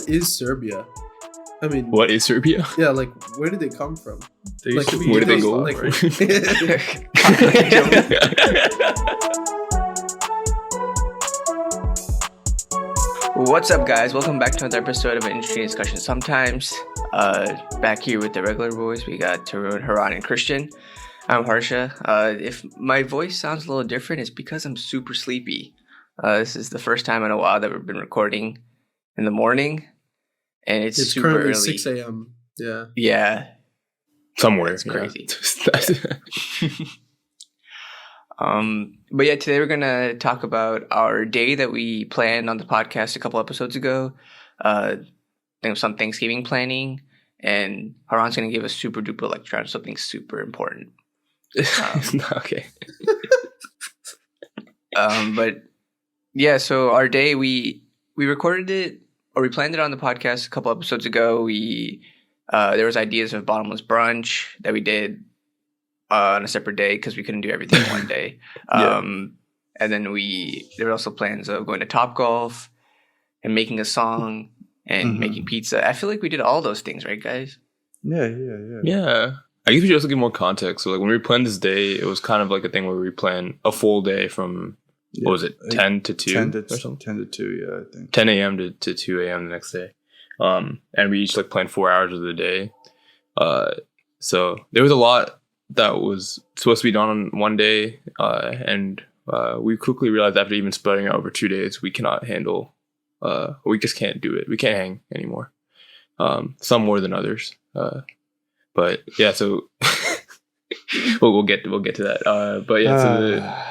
What is Serbia? I mean, What is Serbia? Yeah, like where did they come from? They used to be where did they go? Like, What's up, guys? Welcome back to another episode of an interesting discussion. Sometimes, back here with the regular boys, we got Tarun, Haran, and Christian. I'm Harsha. If my voice sounds a little different, it's because I'm super sleepy. This is the first time in a while that we've been recording in the morning, and it's super currently early. 6 a.m. Yeah. Yeah. Somewhere. It's crazy. Yeah. But yeah, today we're gonna talk about our day that we planned on the podcast a couple episodes ago. Some Thanksgiving planning, and Haran's gonna give a super duper lecture on something super important. Okay. But yeah, so our day we recorded it, or we planned it on the podcast a couple episodes ago. There was ideas of bottomless brunch that we did on a separate day because we couldn't do everything in one day. And then there were also plans of going to Topgolf and making a song and making pizza. I feel like we did all those things, right, guys? Yeah. I guess we should also give more context. So like when we planned this day, it was kind of like a thing where we planned a full day from, what was it, 10 to 2 or something? 10 to 2, yeah, I think. 10 a.m. to 2 a.m. the next day. And we each like planned 4 hours of the day. So there was a lot that was supposed to be done on one day. And we quickly realized after even splitting it over 2 days, we cannot handle, we just can't do it. We can't hang anymore. Some more than others. But yeah, so we'll get to that. But yeah,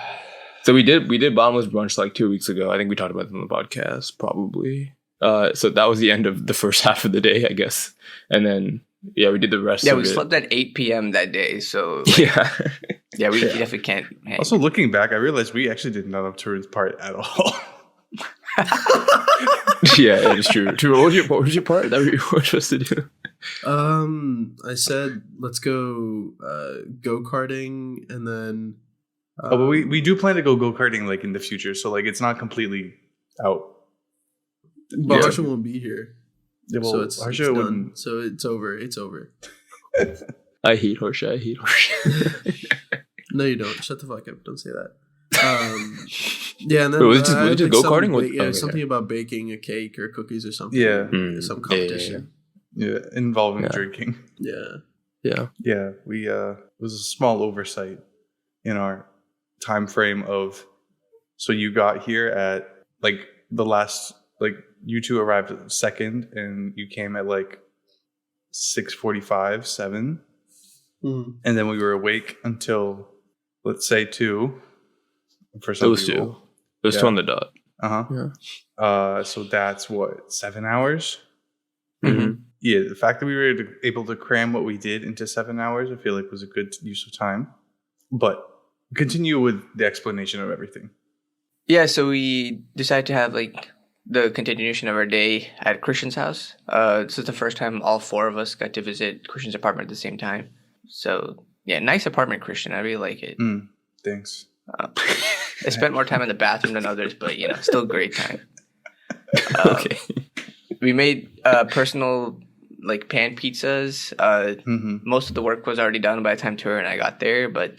so we did bottomless brunch like 2 weeks ago. I think we talked about it on the podcast probably. So that was the end of the first half of the day, I guess. And then we did the rest. Yeah, of we it. slept at 8 p.m. that day. So Yeah. yeah, we definitely can't hang. Also, looking back, I realized we actually did none of Tarun's part at all. Yeah, that is true. What was your part that we were supposed to do? I said let's go go-karting, and then But we do plan to go go-karting like in the future, so like it's not completely out. but Yeah. Harsha won't be here. Yeah, well, So it's Harsha done. wouldn't. So it's over. It's over. I hate Harsha. No, you don't. Shut the fuck up. Don't say that. Yeah, and then Wait, was it I had, just like, go-karting? some- Yeah, Okay. something about baking a cake or cookies or something. Yeah. Some Yeah. competition. Yeah, involving Yeah. drinking. Yeah. Yeah. Yeah, we it was a small oversight in our time frame of. So you got here at like the last, like you two arrived at second, and you came at like 6:45, 7, Mhm. and then we were awake until let's say 2. For It some was people. 2. It was Yeah. 2 on the dot. Yeah. So that's what, 7 hours. Mm-hmm. Yeah, the fact that we were able to cram what we did into 7 hours, I feel like was a good use of time. But continue with the explanation of everything. Yeah, so we decided to have like the continuation of our day at Christian's house. This is the first time all 4 of us got to visit Christian's apartment at the same time. So yeah, nice apartment, Christian. I really like it. Thanks. I spent more time in the bathroom than others, but still great time. Okay. We made personal like pan pizzas. Most of the work was already done by the time Tura and I got there, but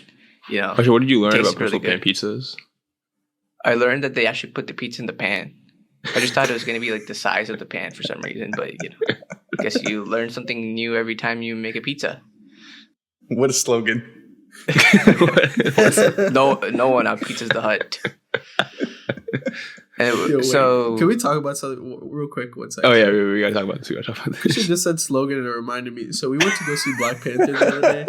Actually, what did you learn tastes about personal really pan pizzas? I learned that they actually put the pizza in the pan. I just thought it was going to be like the size of the pan for some reason, but I guess you learn something new every time you make a pizza. What a slogan. No one on Pizza's the Hut. Yo, wait. So can we talk about something real quick? 1 second. Oh yeah, we gotta talk about this. She just said slogan and it reminded me. So we went to go see Black Panther the other day.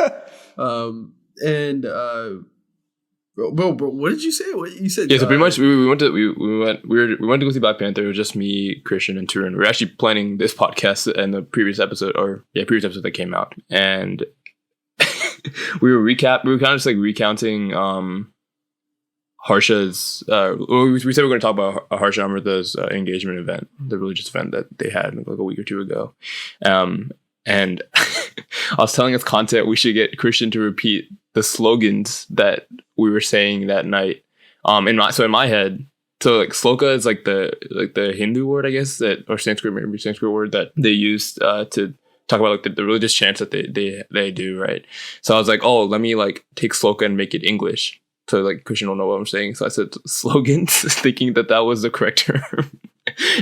Bro, what did you say? What you said? Yeah, so pretty much we went to go see Black Panther. It was just me, Christian, and Turin. We were actually planning this podcast and the previous episode that came out, and we were kind of just like recounting Harsha's. We said we were going to talk about Harsha Amrita's engagement event, the religious event that they had like a week or 2 ago, and I was telling us content we should get Christian to repeat the slogans that we were saying that night. In my head, So like sloka is like the Hindu word, I guess, that or Sanskrit, maybe Sanskrit word that they used to talk about like the religious chants that they do, right? So I was like, oh, let me like take sloka and make it English, so like Christian don't know what I'm saying. So I said slogans, thinking that was the correct term.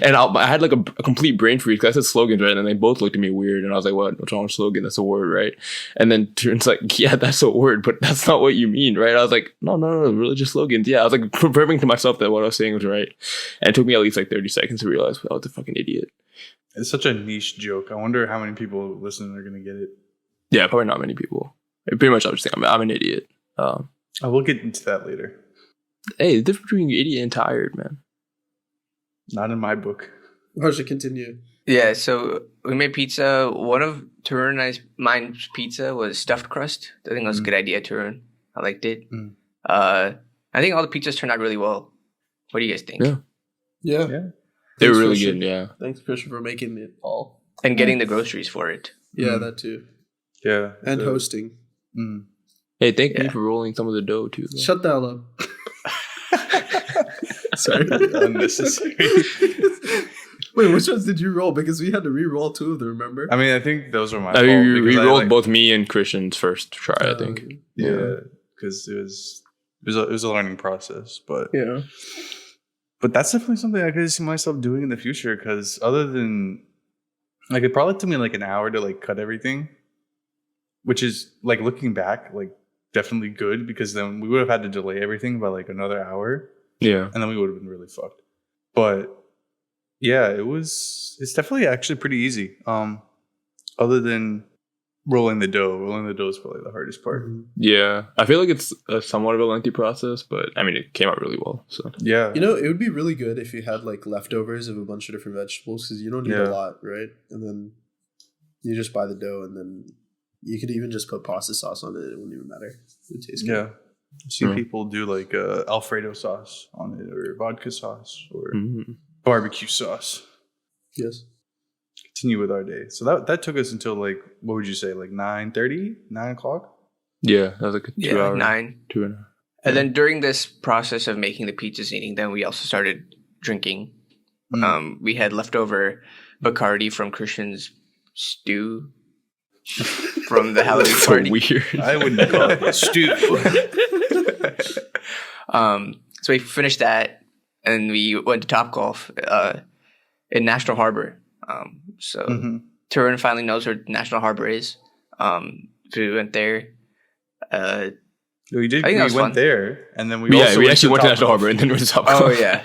And I had like a complete brain freeze because I said slogans, right? And they both looked at me weird, and I was like, "What's wrong with slogan? That's a word, right?" And then turns like, "Yeah, that's a word, but that's not what you mean, right?" I was like, "No, religious slogans." Yeah, I was like confirming to myself that what I was saying was right, and it took me at least like 30 seconds to realize I was a fucking idiot. It's such a niche joke. I wonder how many people listening are gonna get it. Yeah, probably not many people. Pretty much, I'm just saying I'm an idiot. I will get into that later. Hey, the difference between idiot and tired, man. Not in my book. How should continue? Yeah, so we made pizza. One of Tarun and mine's pizza was stuffed crust. I think that was a good idea, Tarun. I liked it. I think all the pizzas turned out really well. What do you guys think? Yeah. They were Thanks, really Christian. good, yeah. Thanks, Christian, for making it all. And getting the groceries for it. Yeah, that too. Yeah. And hosting. Hey, thank me for rolling some of the dough too. Though. Shut the hell up. Sorry. Unnecessary. Wait, which ones did you roll? Because we had to re-roll 2 of them, remember? I mean, I think those were my I fault. mean, we because I, rolled like- both me and Christian's first try, I think. Yeah, because it was a learning process, but Yeah. But that's definitely something I could see myself doing in the future. Because other than like, it probably took me like an hour to like cut everything, which is like looking back, like definitely good because then we would have had to delay everything by like another hour, Yeah. and then we would have been really fucked. But yeah, it's definitely actually pretty easy. Other than rolling the dough is probably the hardest part. Yeah. I feel like it's a somewhat of a lengthy process, but I mean, it came out really well. So Yeah, You know, it would be really good if you had like leftovers of a bunch of different vegetables because you don't need Yeah. a lot, right? And then you just buy the dough and then you could even just put pasta sauce on it. It wouldn't even matter. It would taste good. yeah. I've seen Yeah. people do like Alfredo sauce on it, or vodka sauce, or Mhm. barbecue sauce. Yes. Continue with our day. So that took us until like, what would you say, like 9:30, 9 o'clock? Yeah, that was like a 2 Yeah, hour. 9. 2.5. And then during this process of making the pizzas and eating them, we also started drinking. We had leftover Bacardi from Christian's stew from the Halloween So party. weird. I wouldn't call it a stew. So we finished that and we went to Topgolf in National Harbor. So Mhm. Turin finally knows where National Harbor is. So we went there. We did. I think We that was went fun. there, and then we Yeah, also we actually went to Topgolf. National Harbor and then went to Top Oh Golf. yeah.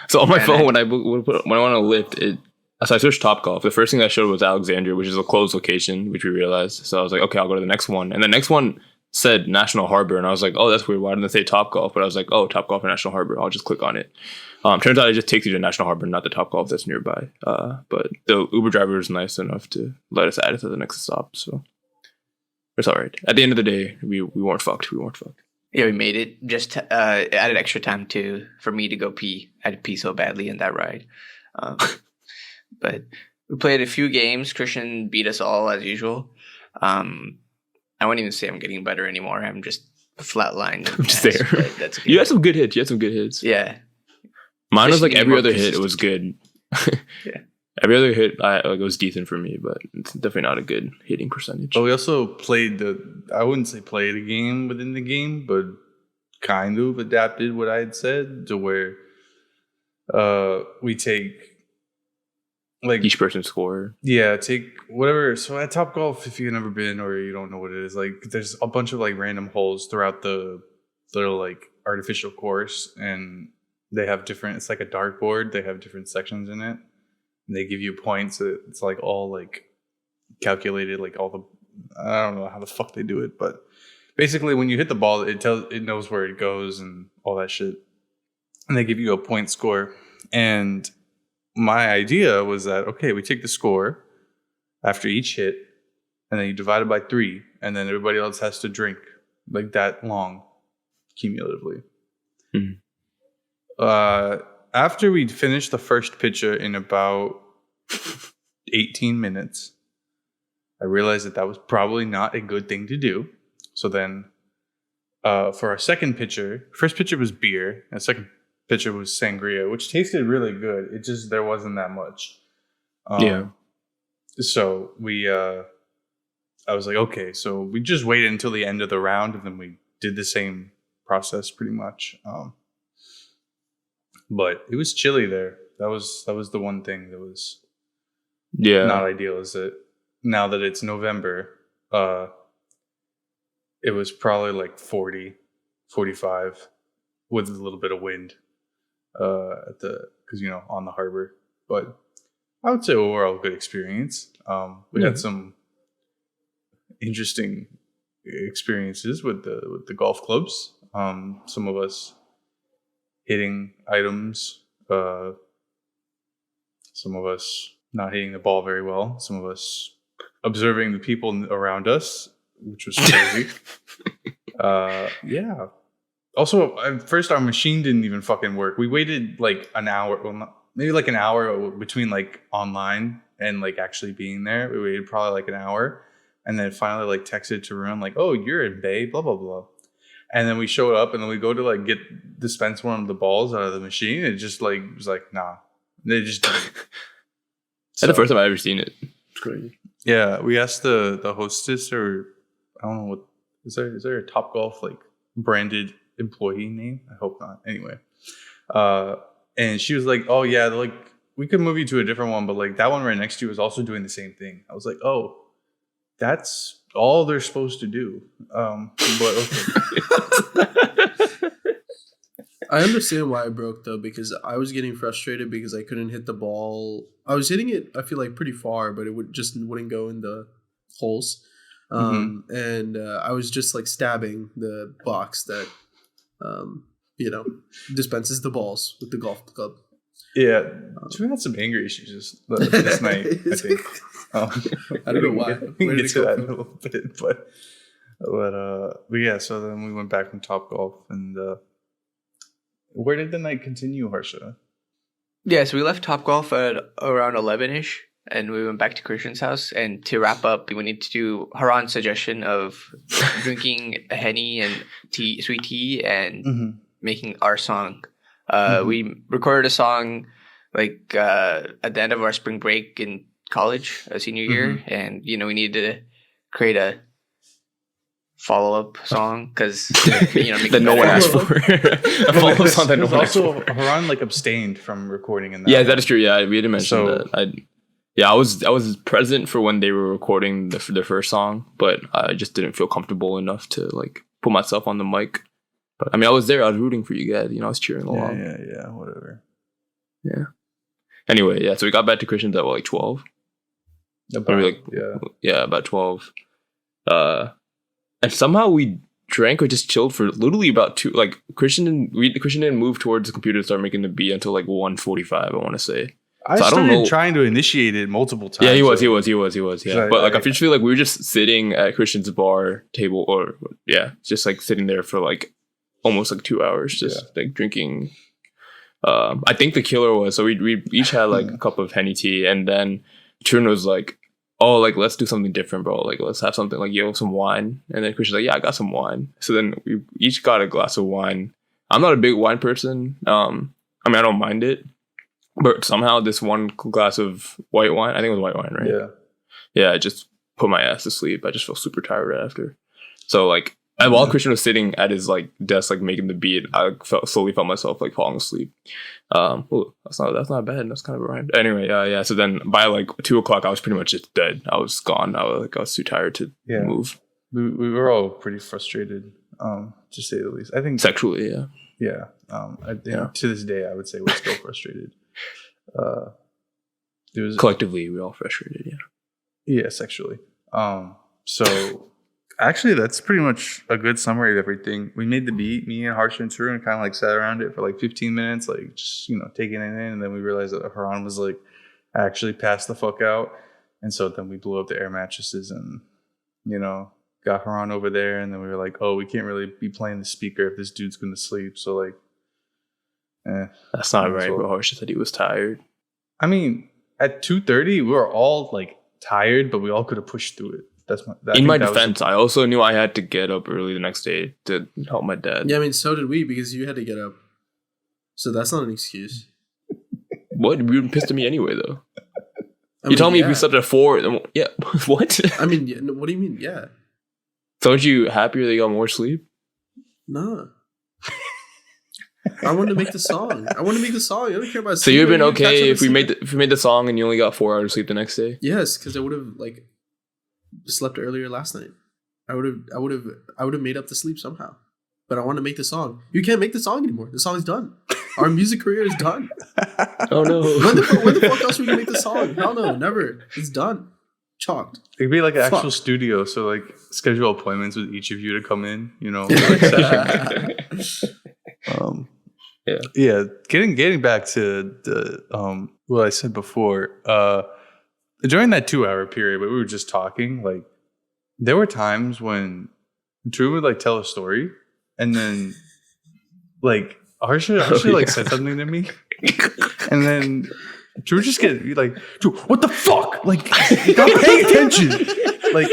So on my And phone, then- when I went on a lift, so I searched Top Golf. The first thing that showed was Alexandria, which is a closed location, which we realized. So I was like, okay, I'll go to the next one. And the next one said National Harbor, and I was like, oh, that's weird. Why didn't they say Top Golf? But I was like, oh, Top Golf and National Harbor. I'll just click on it. Turns out it just takes you to National Harbor, not the Top Golf that's nearby. But the Uber driver was nice enough to let us add it to the next stop. So it's all right. At the end of the day, we weren't fucked. We weren't fucked. Yeah, we made it. Just added extra time for me to go pee. I had to pee so badly in that ride. But we played a few games. Christian beat us all as usual. I wouldn't even say I'm getting better anymore. I'm just flatlined. I'm just there. That's okay. You had some good hits. Yeah. Mine was like Especially every more other hit. It was good. Yeah. Every other hit, it was decent for me, but it's definitely not a good hitting percentage. But we also played I wouldn't say played a game within the game, but kind of adapted what I had said to where we take like Each person score. take whatever. So at Top Golf, if you've never been or you don't know what it is, like there's a bunch of like random holes throughout the little like artificial course, and they have different. It's like a dartboard. They have different sections in it. And they give you points. It's like all like calculated, like all the I don't know how the fuck they do it, but basically when you hit the ball, it knows where it goes and all that shit. And they give you a point score. And my idea was that okay, we take the score after each hit, and then you divide it by 3, and then everybody else has to drink like that long cumulatively. After we'd finished the first pitcher in about 18 minutes, I realized that was probably not a good thing to do. So then for our second pitcher, first pitcher was beer, and second pitcher was sangria, which tasted really good. It just there wasn't that much. Yeah. So I was like, okay, so we just waited until the end of the round, and then we did the same process pretty much. But it was chilly there. That was the one thing that was not ideal. Is that now that it's November, it was probably like 40, 45 with a little bit of wind because on the harbor. But I would say overall good experience. We had some interesting experiences with the golf clubs. Some of us hitting items, some of us not hitting the ball very well, some of us observing the people around us, which was crazy. Yeah. Also, at first our machine didn't even fucking work. We waited like an hour, maybe like an hour between like online and like actually being there. We waited probably like an hour, and then finally like texted to Tarun like, "Oh, you're in Bay, blah blah blah." And then we showed up, and then we go to like dispense one of the balls out of the machine. It just like was like, nah, they just didn't. That's the first time I ever seen it. It's crazy. Yeah, we asked the hostess, or I don't know what is there a Topgolf like branded employee name? I hope not. Anyway, and she was like, "Oh yeah, like we could move you to a different one, but like that one right next to you is also doing the same thing." I was like, "Oh, that's all they're supposed to do." But okay. I understand why I broke though, because I was getting frustrated because I couldn't hit the ball. I was hitting it, I feel like pretty far, but it wouldn't go in the holes. And I was just like stabbing the box that dispenses the balls with the golf club. Yeah, we had some anger issues this night, I think. I don't know why. We can get to that in a little bit, but yeah. So then we went back from Topgolf, and where did the night continue, Harsha? Yeah, so we left Topgolf at around 11ish, and we went back to Christian's house. And to wrap up, we need to do Haran's suggestion of drinking a Henny and sweet tea and making our song. We recorded a song like at the end of our spring break in college, senior year, and we needed to create a follow-up song because that no one asked for. A follow-up song that no one asked for. Also, Haran like abstained from recording in that. Yeah, that is true. Yeah, we didn't mention that. I was present for when they were recording their first song, but I just didn't feel comfortable enough to like put myself on the mic. But I mean, I was there. I was rooting for you guys. I was cheering along. Yeah, whatever. Yeah. Anyway, yeah. So we got back to Christian's at like 12. About 12. And somehow we drank or just chilled for literally about 2. Like Christian didn't move towards the computer to start making the beat until like 1:45. I want to say. I started trying to initiate it multiple times. Yeah, he was. Yeah, but like I feel like we were just sitting at Christian's bar table, or just like sitting there for like almost like 2 hours, just like drinking. I think the killer was so we each had like a cup of Henny tea, and then Trun was like, "Oh, like let's do something different, bro. Like let's have something like some wine." And then Christian's like, "Yeah, I got some wine." So then we each got a glass of wine. I'm not a big wine person. I mean, I don't mind it. But somehow this one glass of white wine, I think it was white wine, right? Yeah. Yeah, it just put my ass to sleep. I just felt super tired right after. So like, while Christian was sitting at his like desk, like making the beat, I slowly felt myself like falling asleep. That's not bad. That's kind of a rhyme. Anyway, yeah. So then by like 2:00, I was pretty much just dead. I was gone. I was too tired to move. We were all pretty frustrated, to say the least. I think sexually, yeah. Yeah. I think to this day, I would say we're still frustrated. It was collectively we all frustrated, yeah, sexually. So actually that's pretty much a good summary of everything. We made the beat, me and Harsha and Tarun kind of like sat around it for like 15 minutes, like just taking it in, and then we realized that Haran was like actually passed the fuck out, and so then we blew up the air mattresses and got Haran over there, and then we were like, oh, we can't really be playing the speaker if this dude's gonna sleep, so like that's not right. But Harsha said he was tired. I mean, at 2:30, we were all like tired, but we all could have pushed through it. In my defense, I also knew I had to get up early the next day to help my dad. Yeah, I mean, so did we because you had to get up. So that's not an excuse. What? You pissed at me anyway, though. I You tell me yeah. if we slept at 4. Then, yeah. What? I mean, yeah, no, what do you mean? Yeah. So aren't you happier that you got more sleep? Nah. I wanted to make the song. I don't care about. So you'd have been sleep. Catch up okay and if we sleep. made the song and you only got 4 hours of sleep the next day? Yes, because I would have slept earlier last night. I would have made up the sleep somehow. But I want to make the song. You can't make the song anymore. The song's done. Our music career is done. Oh no. Where the fuck else are we gonna make the song? Hell no, never. It's done. Chalked. It'd be like an actual Fuck. studio, so like schedule appointments with each of you to come in, you know. For, like, session. Yeah. Getting back to the what I said before. During that 2-hour period, but we were just talking. Like, there were times when Drew would like tell a story, and then like Harsha like said something to me, and then Drew just get like, Drew, what the fuck? Like, you're not paying attention. Like,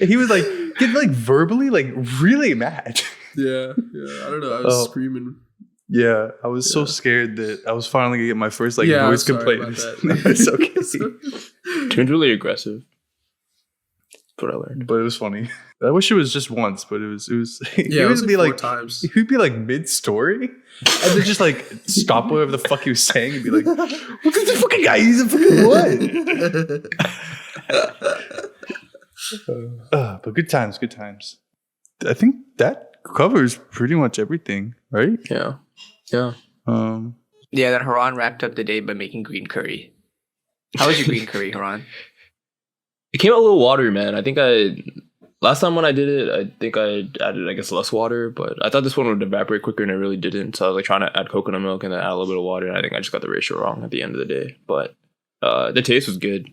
and he was like get like verbally like really mad. Yeah. I don't know. I was screaming. Yeah, I was so scared that I was finally gonna get my first like Yeah, I'm voice sorry complaint. about that. No, it's okay. Turned really aggressive. That's what I learned. But it was funny. I wish it was just once, but it was. He Yeah, it would was be like like 4 times. He would be like mid story, and then just like stop whatever the fuck he was saying and be like, "Look at the fucking guy. He's a fucking what?" But good times. I think that covers pretty much everything, right? Yeah. Yeah, then Haran wrapped up the day by making green curry. How was your green curry, Haran? It came out a little watery, man. I think last time when I did it, I think I added, I guess, less water, but I thought this one would evaporate quicker and it really didn't. So I was like trying to add coconut milk and then add a little bit of water. And I think I just got the ratio wrong at the end of the day. But the taste was good.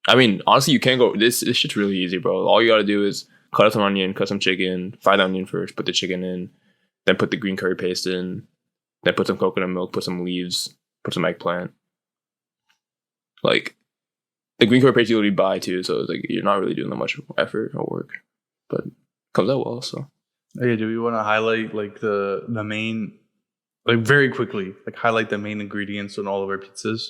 I mean, honestly, you can't go. This shit's really easy, bro. All you got to do is cut up some onion, cut some chicken, fry the onion first, put the chicken in, then put the green curry paste in, then put some coconut milk, put some leaves, put some eggplant. Like, the green curry paste you already buy too, so it's like you're not really doing that much effort or work, but it comes out well. So, Okay, do we want to highlight like the main, like very quickly, like highlight the main ingredients on all of our pizzas?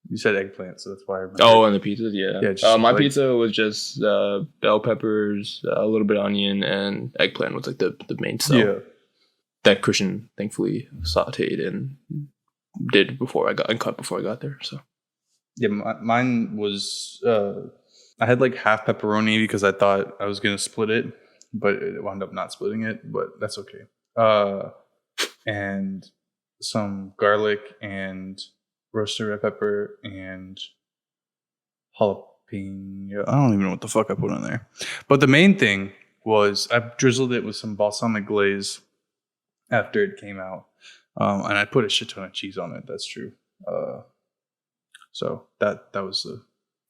You said eggplant, so that's why I remember. oh, and the pizzas, yeah. Yeah, just my like- pizza was just bell peppers, a little bit of onion, and eggplant was like the main stuff. Yeah. That Christian thankfully sauteed and did before I got there. So Yeah, mine was I had like half pepperoni because I thought I was gonna split it, but it wound up not splitting it. But that's okay. And some garlic and roasted red pepper and jalapeno. I don't even know what the fuck I put on there. But the main thing was I drizzled it with some balsamic glaze after it came out, and I put a shit ton of cheese on it. That's true. So that was the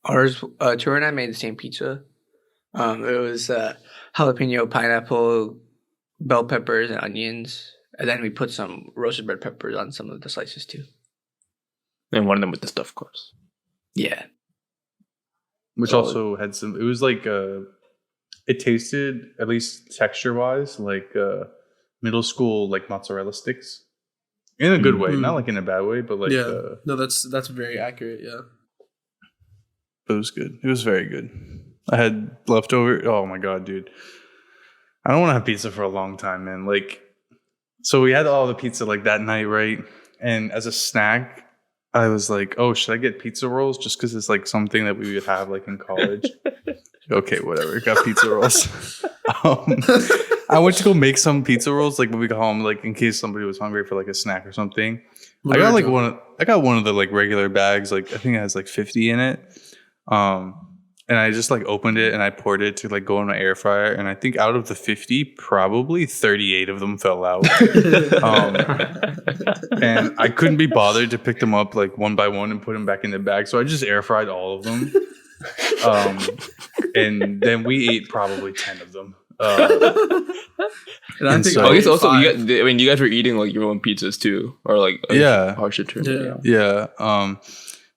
Ours, Tura and I made the same pizza. It was jalapeno, pineapple, bell peppers, and onions. And then we put some roasted red peppers on some of the slices too. and one of them with the stuffed crust. Yeah. which also had some. It was like it tasted, at least texture wise, like middle school like mozzarella sticks in a good way, not like in a bad way, but like no, that's very accurate. Yeah. But it was good. It was very good. I had leftover. Oh my god, dude! I don't want to have pizza for a long time, man. Like, so we had all the pizza like that night, right? And as a snack, I was like, "Oh, should I get pizza rolls?" Just because it's like something that we would have like in college. Okay, whatever. Got pizza rolls. I went to go make some pizza rolls, like when we got home, like in case somebody was hungry for like a snack or something. I got like one of the like regular bags, like I think it has like 50 in it. And I just like opened it and I poured it to like go in my air fryer. And I think out of the 50, probably 38 of them fell out. And I couldn't be bothered to pick them up like one by one and put them back in the bag. So I just air fried all of them. And then we ate probably 10 of them. And I think so- I guess also, five. you guys were eating like your own pizzas too, or like Yeah. harsh return. Yeah. Yeah.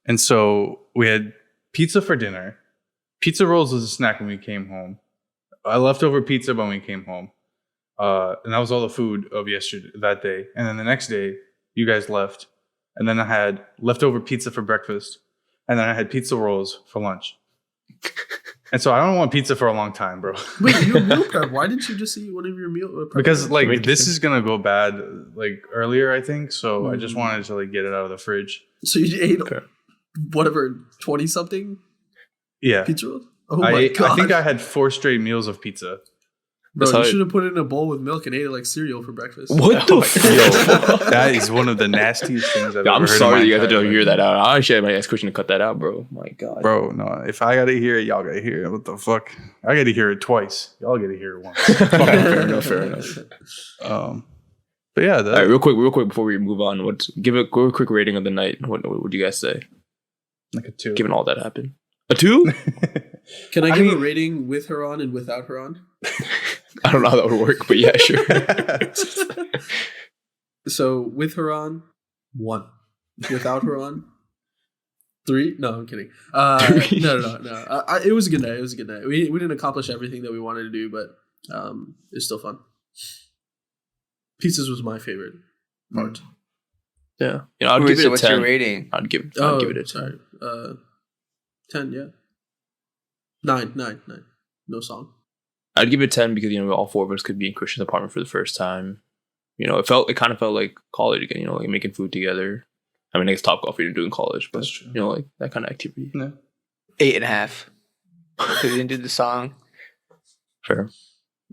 And so we had pizza for dinner. Pizza rolls was a snack when we came home. I left over pizza when we came home. and that was all the food of yesterday that day. And then the next day, you guys left, and then I had leftover pizza for breakfast, and then I had pizza rolls for lunch. And so I don't want pizza for a long time, bro. Wait, you meal prep? Why didn't you just eat one of your meal prep? Because like this is gonna go bad like earlier, I think. So I just wanted to like get it out of the fridge. So you ate whatever 20 something Yeah, pizza rolls? Oh my god! I think I had 4 straight meals of pizza. Bro, you should have put it in a bowl with milk and ate it like cereal for breakfast. What the fuck? That is one of the nastiest things I've ever heard. I'm sorry in you my guys had to entire hear life. that out. I actually had my next question to cut that out, bro. My God. Bro, no. If I gotta hear it, y'all gotta hear it. What the fuck? I gotta hear it twice. Y'all gotta hear it once. Fair enough. But yeah, All right, real quick before we move on, give a quick rating of the night. What would you guys say? like a 2. Given all that happened, a 2? Can I give a rating with her on and without her on? I don't know how that would work, but yeah, sure. So with her on, 1. Without her on, 3. No, I'm kidding. No. It was a good night. We didn't accomplish everything that we wanted to do, but it's still fun. Pizzas was my favorite part. Yeah, I'd give it a 10. What's your rating? I'd give it a 10. Sorry. 10, yeah. 9. No song. I'd give it 10 because all 4 of us could be in Christian's apartment for the first time. It kind of felt like college again. Like making food together. I mean, I guess Topgolf we didn't do in college, but like that kind of activity. Yeah. 8.5. We didn't do the song. Fair.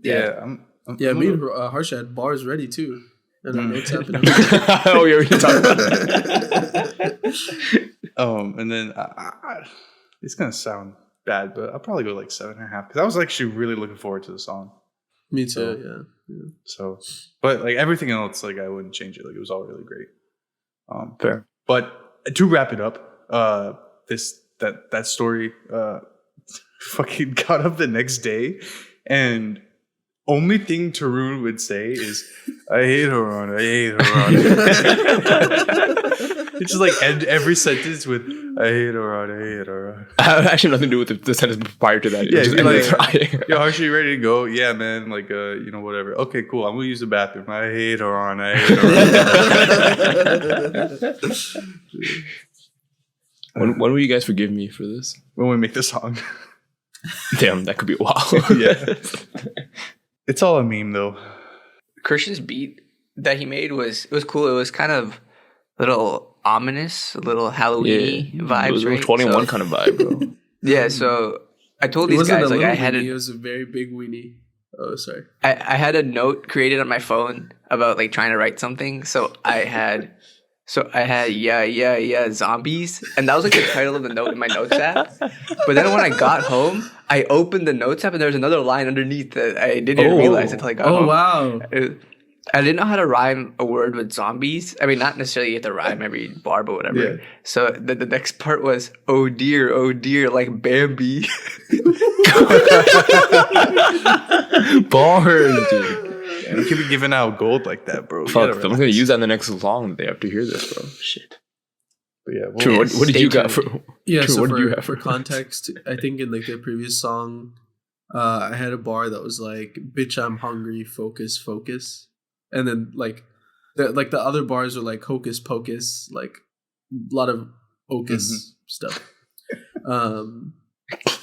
Yeah. Me and Harsha had bars ready too. And our notes happened. Oh, yeah, we didn't talk about that. And then it's gonna sound bad, but I'll probably go like 7.5 because I was actually really looking forward to the song. Me too. Yeah. So, but like everything else, like I wouldn't change it. Like it was all really great. Fair. But to wrap it up, that story fucking got up the next day, and only thing Tarun would say is, I hate her on. It's just like end every sentence with, I hate her on. I have actually nothing to do with the sentence prior to that. Yeah, just like, yo, Harsha, you ready to go? Yeah, man. Like, whatever. Okay, cool. I'm gonna use the bathroom. I hate her on. When will you guys forgive me for this? When we make the song. Damn, that could be a while. Yeah. It's all a meme, though. Christian's beat that he made was cool. It was kind of a little ominous, a little Halloween vibes. It was a right? 21 kind of vibe, bro. Yeah, so I told these guys like I had it was a very big weenie. Oh, sorry. I had a note created on my phone about like trying to write something. So I had yeah zombies, and that was like the title of the note in my notes app. But then when I got home, I opened the notes app and there was another line underneath that I didn't realize until I got home. Oh wow. I didn't know how to rhyme a word with zombies. I mean, not necessarily you have to rhyme every bar, but whatever. Yeah. So the next part was, oh dear, like Bambi. Bars, dude. Yeah, you can't be giving out gold like that, bro. Fuck, I'm gonna use that in the next song that they have to hear this, bro. Shit. But yeah, True. What did you got for? Yeah, True, so what did you have for context, I think in like the previous song, I had a bar that was like, "Bitch, I'm hungry, focus," and then like the other bars are like hocus pocus, like a lot of hocus stuff.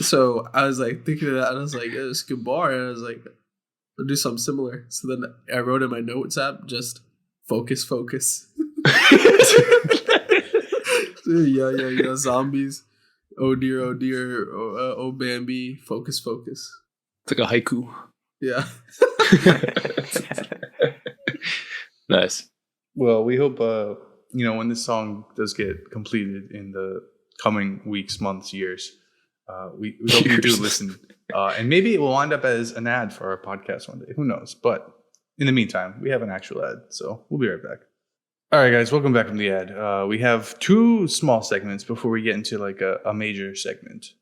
So I was like thinking of that, and I was like, yeah, "It's a good bar," and I was like, "I'll do something similar." So then I wrote in my notes app just focus. Yeah, zombies. Oh dear, oh Bambi, focus. It's like a haiku. Yeah. Nice. Well, we hope when this song does get completed in the coming weeks, months, years, we hope you do listen, and maybe it will wind up as an ad for our podcast one day. Who knows? But in the meantime, we have an actual ad, so we'll be right back. All right, guys, welcome back from the ad. We have 2 small segments before we get into like a major segment.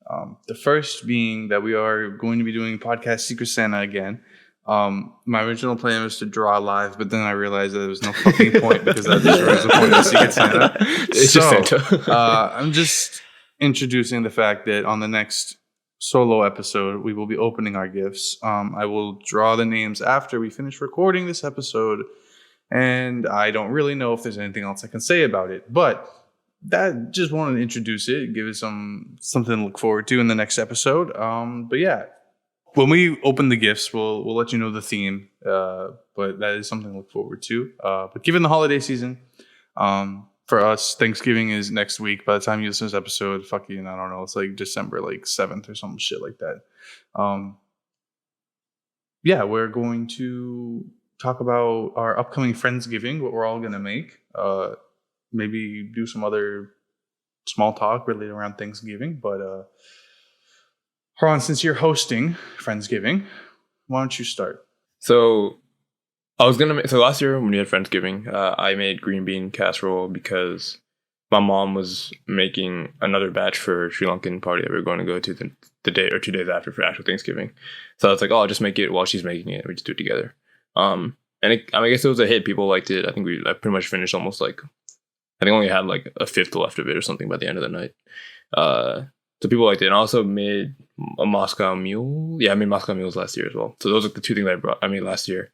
The first being that we are going to be doing podcast Secret Santa again. My original plan was to draw live, but then I realized that there was no fucking point because that destroys the point of Secret Santa. It's just Santa. I'm just introducing the fact that on the next solo episode, we will be opening our gifts. I will draw the names after we finish recording this episode, and I don't really know if there's anything else I can say about it, but that just wanted to introduce it, give it something to look forward to in the next episode. But yeah, when we open the gifts, we'll let you know the theme. But that is something to look forward to. But given the holiday season, for us, Thanksgiving is next week. By the time you listen to this episode, fucking, I don't know, it's like December 7th or some shit like that. Yeah, we're going to talk about our upcoming Friendsgiving, what we're all gonna make. Maybe do some other small talk related around Thanksgiving. But Haran, since you're hosting Friendsgiving, why don't you start? So last year when we had Friendsgiving, I made green bean casserole because my mom was making another batch for Sri Lankan party that we were going to go to the day or 2 days after for actual Thanksgiving. So I was like, oh, I'll just make it while she's making it. We just do it together. And I guess it was a hit. People liked it. I think I pretty much finished almost I think only had a fifth left of it or something by the end of the night. So people liked it. And I also made a Moscow Mule. Yeah, I made Moscow Mules last year as well. So those are the two things I made last year.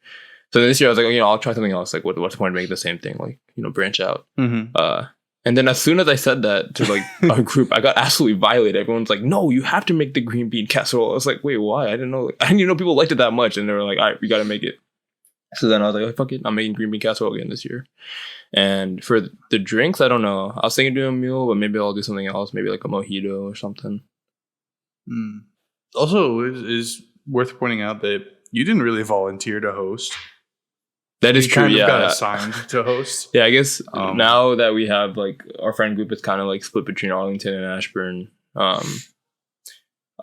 So this year I was like, I'll try something else. What's the point of making the same thing? Branch out. Mm-hmm. And then as soon as I said that to our group, I got absolutely violated. Everyone's like, no, you have to make the green bean casserole. I was like, wait, why? I didn't know. I didn't even know people liked it that much. And they were like, all right, we got to make it. So then I was like, oh, fuck it. I'm making green bean casserole again this year. And for the drinks, I don't know. I was thinking of doing a mule, but maybe I'll do something else. Maybe a mojito or something. Also, it is worth pointing out that you didn't really volunteer to host. That is true, yeah. Got assigned to host. Yeah, I guess now that we have our friend group is kind of split between Arlington and Ashburn.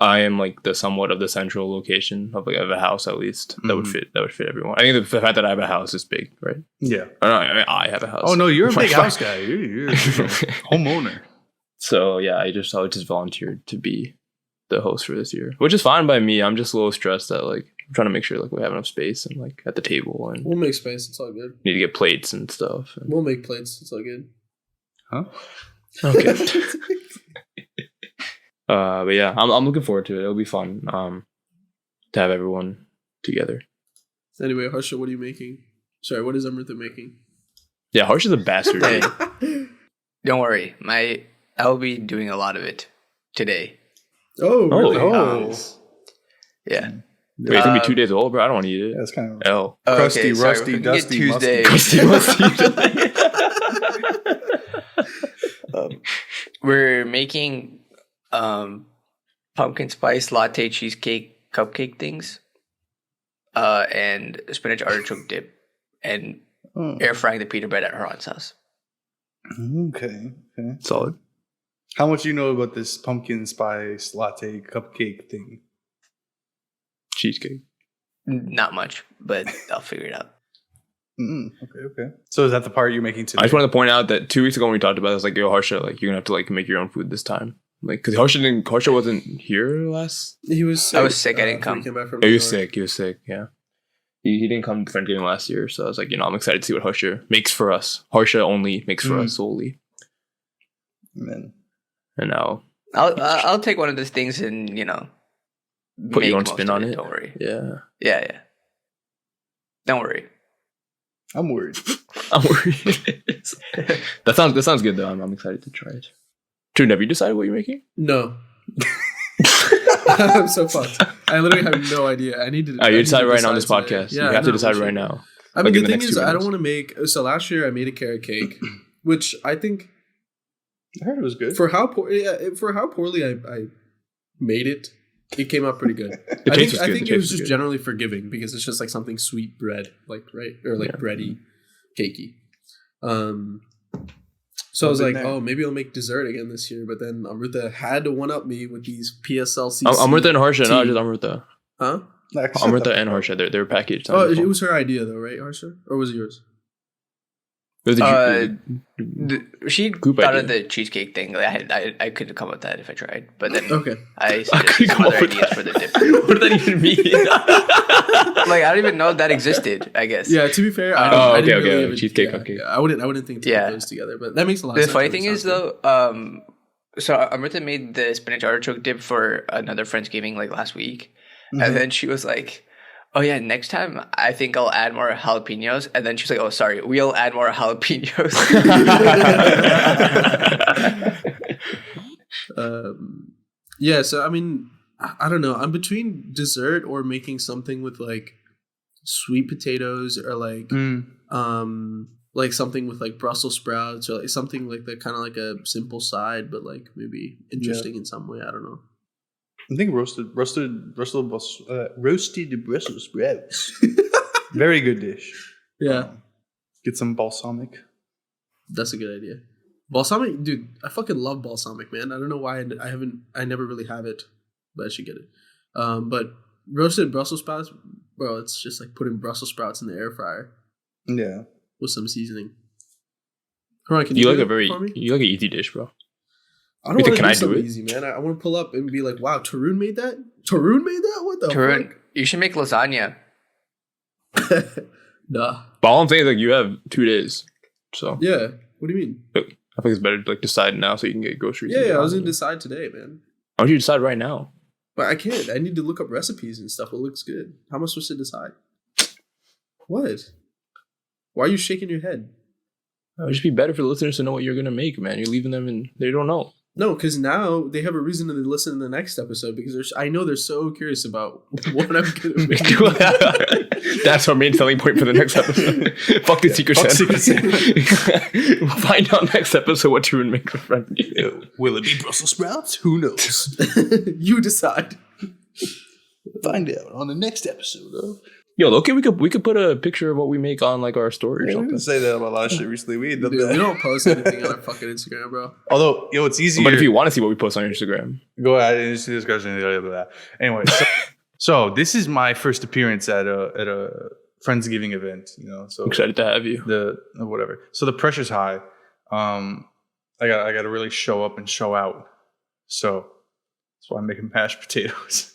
I am the somewhat of the central location of a house at least that would fit everyone. I think the fact that I have a house is big, right? Yeah. Or no, I mean I have a house. Oh no, you're a big house guy. You're a homeowner. So yeah, I would just volunteered to be the host for this year, which is fine by me. I'm just a little stressed that I'm trying to make sure we have enough space and at the table, and we'll make space. It's all good. Need to get plates and stuff. We'll make plates. It's all good. Huh? Okay. But yeah, I'm looking forward to it. It'll be fun to have everyone together. Anyway, Harsha, what are you making? Sorry, what is Amrita making? Yeah, Harsha's a bastard. Don't worry, I'll be doing a lot of it today. Oh, really? Yeah. Wait, it's gonna be 2 days old, bro. I don't want to eat it. That's kind of L. Crusty, sorry, rusty, dusty, Tuesday. musty. We're making pumpkin spice latte cheesecake cupcake things, and spinach artichoke dip, and air frying the pita bread at Haran's house. Okay. Solid. How much do you know about this pumpkin spice latte cupcake thing? Cheesecake. Not much, but I'll figure it out. Okay. So is that the part you're making today? I just wanted to point out that 2 weeks ago when we talked about it, I was like, yo, Harsha, you're gonna have to make your own food this time. Because Harsha wasn't here last. He was sick. I was sick. I didn't come. He was sick. Yeah. He didn't come to Friendsgiving last year, so I was like, I'm excited to see what Harsha makes for us. Harsha only makes for us solely. Amen. And now I'll take one of those things and put your own spin on it. Don't worry. Yeah. Don't worry. I'm worried. I'm worried. That sounds good though. I'm excited to try it. Dude, have you decided what you're making? No. I'm so fucked. I literally have no idea. I need to. You decide right now on this podcast. Yeah, you have to decide right now. I mean, the thing is, I don't want to make. So last year I made a carrot cake, which I think I heard it was good for how poorly I made it. It came out pretty good. I think it was just generally forgiving because it's just something sweet bread, right, or bready, cakey. So I was like, oh, maybe I'll make dessert again this year. But then Amrita had to one up me with these PSLC. Amrita and Harsha, not just Amrita. Huh? Amrita and Harsha, they're packaged. Oh, it was her idea though, right, Harsha? Or was it yours? She thought of the cheesecake thing. I could come up with that if I tried, but then I suggested some other ideas for the dip. What does that even mean? I don't even know that existed. I guess. Yeah. To be fair, okay. Cheesecake, cupcake. Yeah, I wouldn't think to put those together, but that makes a lot of sense. The funny thing is though, So Amrita made the spinach artichoke dip for another Friendsgiving like last week, and then she was like, "Oh yeah, next time I think I'll add more jalapenos." And then she's like, "Oh sorry, we'll add more jalapenos." Yeah, so I mean, I don't know. I'm between dessert or making something with like sweet potatoes or like something with like Brussels sprouts or like something like that, kind of like a simple side, but like maybe interesting in some way. I don't know. I think roasted Brussels sprouts. Very good dish. Yeah, Get some balsamic. that's a good idea. Balsamic, dude, I fucking love balsamic, man. I don't know why I never really have it, but I should get it. But roasted Brussels sprouts, bro, it's just like putting Brussels sprouts in the air fryer Yeah. with some seasoning. Ron, can You like do a it very for me? you like an easy dish, bro. I don't want to Can do I do something it? easy, man. I want to pull up and be like, wow, Tarun made that? Tarun made that? What the Tarun, you should make lasagna. fuck? Nah. But all I'm saying is like you have 2 days, so Yeah. What do you mean? I think it's better to like decide now so you can get groceries. Yeah, I was going to decide today, man. Why don't you decide right now? But I can't. I need to look up recipes and stuff. What looks good? How am I supposed to decide? What? Why are you shaking your head? It would just be better for the listeners to know what you're gonna make, man. You're leaving them and they don't know. No, because now they have a reason to listen to the next episode because I know they're so curious about what I'm going to make. That's our main selling point for the next episode. Fuck the secret fuck Santa. Secret We'll find out next episode what you would make for friend. Will it be Brussels sprouts? Who knows? You decide. Find out on the next episode of. Yo, okay, we could put a picture of what we make on like our story or We something. didn't say that about a lot of shit recently. We ain't done Dude, that. we don't post anything on our fucking Instagram, bro. Although, it's easier. But if you want to see what we post on Instagram, Go ahead and see this question. Anyway, so this is my first appearance at a Friendsgiving event. So excited to have you. the whatever. So the pressure's high. I got to really show up and show out. So that's why I'm making mashed potatoes.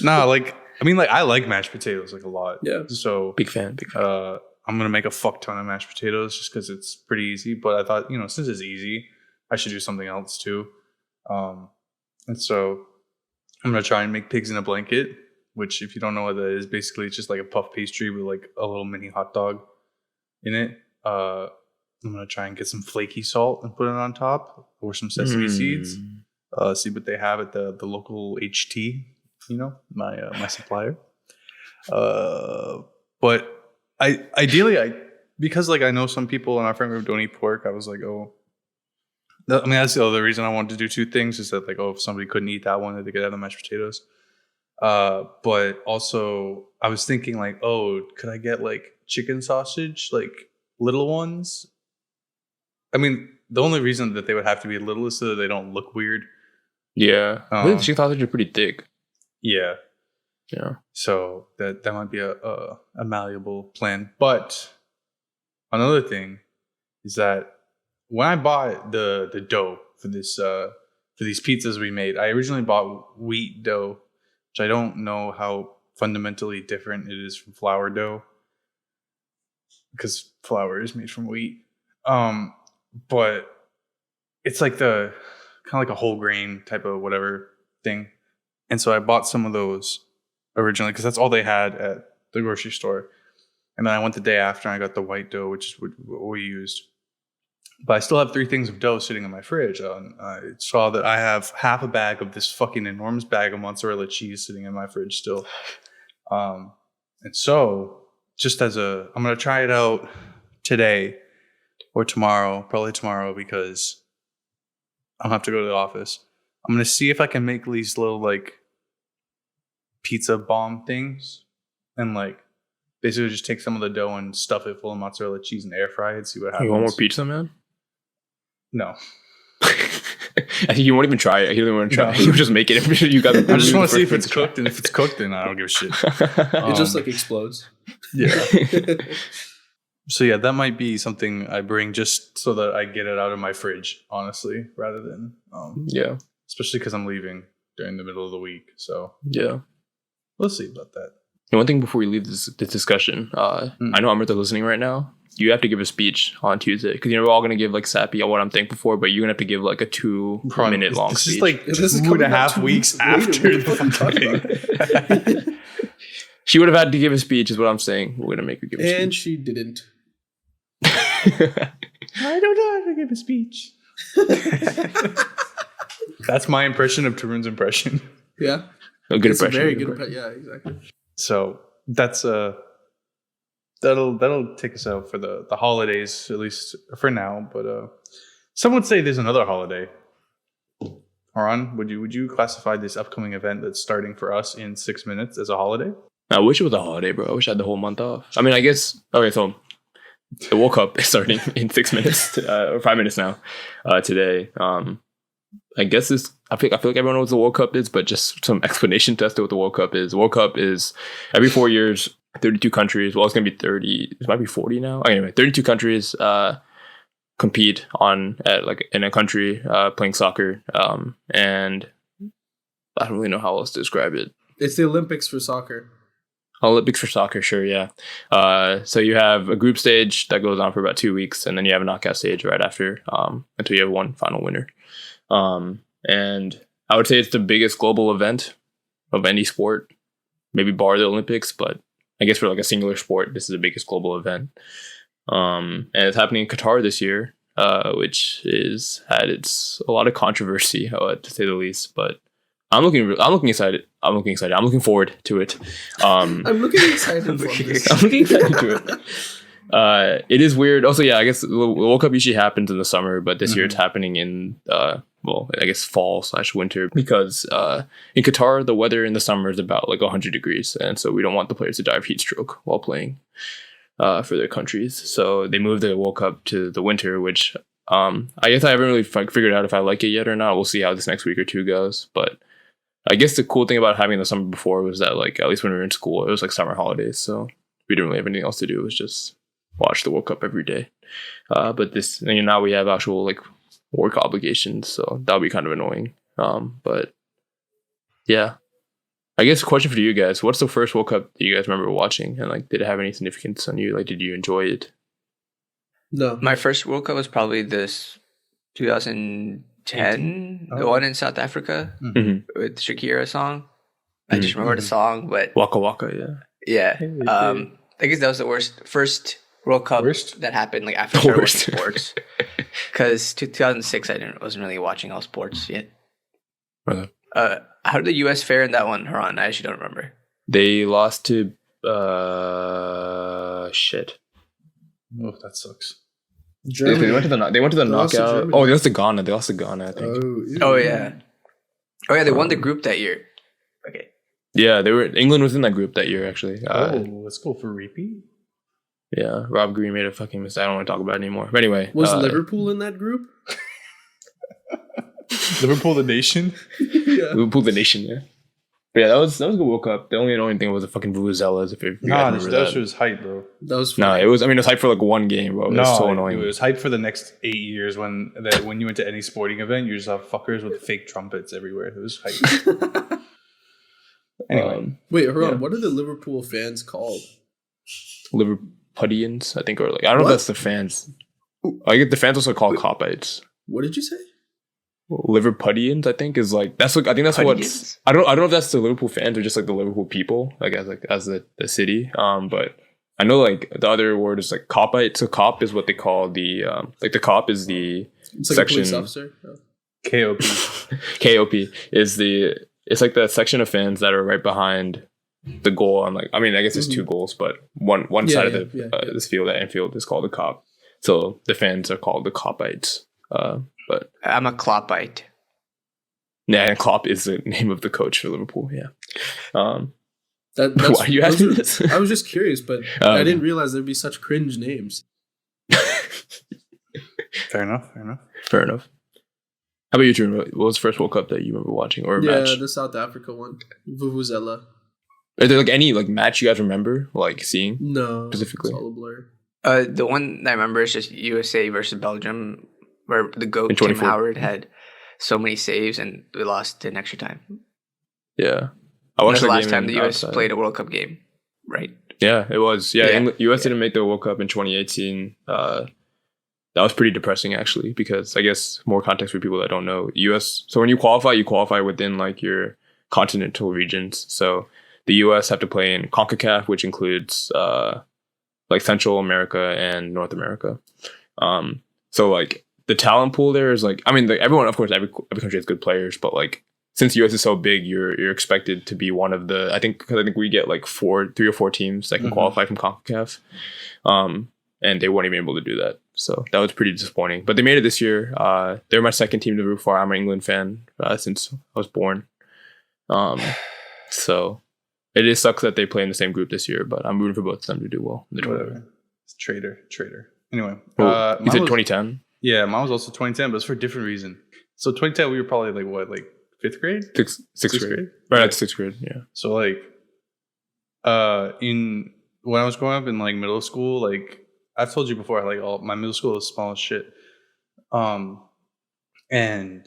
I like mashed potatoes like a lot. Yeah. So Big fan. I'm gonna make a fuck ton of mashed potatoes just because it's pretty easy. But I thought, since it's easy, I should do something else too. And so I'm gonna try and make pigs in a blanket, which, if you don't know what that is, basically it's just like a puff pastry with like a little mini hot dog in it. I'm gonna try and get some flaky salt and put it on top, or some sesame seeds. See what they have at the local HT, my supplier. But ideally, because like I know some people in our friend group don't eat pork, I was like, that's the other reason I wanted to do 2 things, is that like, if somebody couldn't eat that one, that they could have the mashed potatoes. But also I was thinking like, could I get like chicken sausage, like little ones? I mean, the only reason that they would have to be little is so that they don't look weird. Yeah, I think the chicken sausage are pretty thick. Yeah. Yeah. So that might be a malleable plan. But another thing is that when I bought the dough for these pizzas we made, I originally bought wheat dough, which I don't know how fundamentally different it is from flour dough, because flour is made from wheat. But it's like the kind of like a whole grain type of whatever thing. And so I bought some of those originally because that's all they had at the grocery store. And then I went the day after and I got the white dough, which is what we used. But I still have 3 things of dough sitting in my fridge. I saw that I have half a bag of this fucking enormous bag of mozzarella cheese sitting in my fridge still. And so I'm going to try it out today or tomorrow, probably tomorrow, because I'll have to go to the office. I'm going to see if I can make these little like pizza bomb things and like basically just take some of the dough and stuff it full of mozzarella cheese and air fry it and see what happens. You want more pizza, man? No. I think you won't even try it. You don't want to try it. You just make it. You got. I just want to see if it's cooked, and if it's cooked, then I don't give a shit. It just like explodes. Yeah. So yeah, that might be something I bring just so that I get it out of my fridge, honestly, rather than Yeah. especially because I'm leaving during the middle of the week. So Yeah. we'll see about that. And one thing before we leave this discussion, I know Amrita listening right now, you have to give a speech on Tuesday because we're all gonna give like sappy on what I'm thankful for, but you're gonna have to give like a 2-minute long This speech. is like This is 2.5 coming weeks out 2 weeks later. after the What the fuck are you fucking talking thing. She would have had to give a speech, is what I'm saying. We're gonna make her give a And speech. she didn't. I don't know how to give a speech. That's my impression of Tarun's impression. Yeah. A good It's a impression. very good impression. Yeah, exactly. So that's that'll take us out for the holidays, at least for now. But some would say there's another holiday. Haran, would you classify this upcoming event that's starting for us in 6 minutes as a holiday? I wish it was a holiday, bro. I wish I had the whole month off. I mean, I guess. Okay, so the World Cup is starting in 6 minutes or 5 minutes now. Today. I guess this. I feel like everyone knows what the World Cup is, but just some explanation as to what the World Cup is. The World Cup is every 4 years, 32 countries. Well, it's gonna be 30. It might be 40 now. Anyway, 32 countries compete in a country playing soccer. And I don't really know how else to describe it. It's the Olympics for soccer. Olympics for soccer, sure, yeah. So you have a group stage that goes on for about 2 weeks, and then you have a knockout stage right after until you have one final winner. And I would say it's the biggest global event of any sport, maybe bar the Olympics, but I guess for like a singular sport, this is the biggest global event. And it's happening in Qatar this year, which is had a lot of controversy, to say the least. But I'm looking excited. I'm looking forward to it. I'm looking excited for this. I'm looking excited to it. It is weird. Also, yeah, I guess the World Cup usually happens in the summer, but this year it's happening in I guess fall/winter because in Qatar the weather in the summer is about like 100 degrees, and so we don't want the players to die of heat stroke while playing for their countries. So they moved the World Cup to the winter, which I guess I haven't really figured out if I like it yet or not. We'll see how this next week or two goes, but I guess the cool thing about having the summer before was that, like, at least when we were in school, it was like summer holidays, so we didn't really have anything else to do. It was just watch the World Cup every day. But now we have actual like work obligations, so that'll be kind of annoying. But yeah, I guess a question for you guys: what's the first World Cup that you guys remember watching, and like, did it have any significance on you? Like, did you enjoy it? No. My first World Cup was probably this 2010, the one in South Africa with Shakira song. I just remember the song, but Waka Waka, yeah. I guess that was the first World Cup that happened like after I started watching sports. Because 2006, wasn't really watching all sports yet. How did the U.S. fare in that one, Haran? I actually don't remember. They lost to shit. Oh, that sucks. Germany. They went to the lost to knockout. Germany. Oh, they lost to Ghana. They lost to Ghana, I think. Oh yeah. They won the group that year. Okay. Yeah, England was in that group that year, actually. Let's go for repeat. Yeah, Rob Green made a fucking mistake. I don't want to talk about it anymore. But anyway, Was Liverpool in that group? Liverpool, the nation. Yeah. Liverpool, the nation. Yeah, but yeah, that was a good World Cup. The only annoying thing was the fucking vuvuzelas. If you guys remember that was hype, bro. That was No, funny. it was. I mean, it was hype for like one game, bro. It was so annoying. It was hype for the next 8 years when you went to any sporting event, you just have fuckers with fake trumpets everywhere. It was hype. Anyway, Wait, hold on. What are the Liverpool fans called? Liverpudlians, I think, or like I don't know if that's the fans. I get the fans also called Copites. What did you say? Liverpudlians, I think, is like that's like I think that's what's I don't know if that's the Liverpool fans or just like the Liverpool people, as the city. But I know like the other word is like Copite. So cop is what they call the like the cop is the It's like section. a police officer. Oh. KOP. KOP is it's like the section of fans that are right behind the goal. And like I mean I guess there's two goals, but one side of the this field at Anfield is called the cop. So the fans are called the Copites. But I'm a Kloppite. yeah, and Klopp is the name of the coach for Liverpool. Yeah. That's, Why are you asking this? I was just curious, but I didn't realize there'd be such cringe names. Fair enough. Fair enough. How about you, Drew? What was the first World Cup that you remember watching or a match? The South Africa one. Vuvuzela. Are there like any like match you guys remember like seeing? No. Specifically? It's all a blur. The one that I remember is just USA versus Belgium, where the GOAT In Tim 24. Howard had so many saves and we lost in extra time. Yeah. I That watched was the the last game time the US outside. played a World Cup game, right? Yeah, it was. Yeah, Yeah. US didn't make the World Cup in 2018. That was pretty depressing, actually, because I guess more context for people that don't know. US, so when you qualify within like your continental regions. So the US have to play in CONCACAF, which includes like Central America and North America. So like the talent pool there is like, I mean, everyone, of course, every country has good players, but like since US is so big, you're expected to be one of the, I think we get like 3 or 4 teams that can qualify from CONCACAF. And they weren't even able to do that. So that was pretty disappointing. But they made it this year. They're my second team to root for. I'm an England fan since I was born. So it is sucks that they play in the same group this year, but I'm rooting for both of them to do well. Whatever. It's traitor. Anyway. You said 2010? Yeah, mine was also 2010, but it's for a different reason. So 2010, we were probably like what, like 5th grade? Sixth grade. Right at 6th grade, yeah. So like when I was growing up in like middle school, like I've told you before, like my middle school was small as shit. And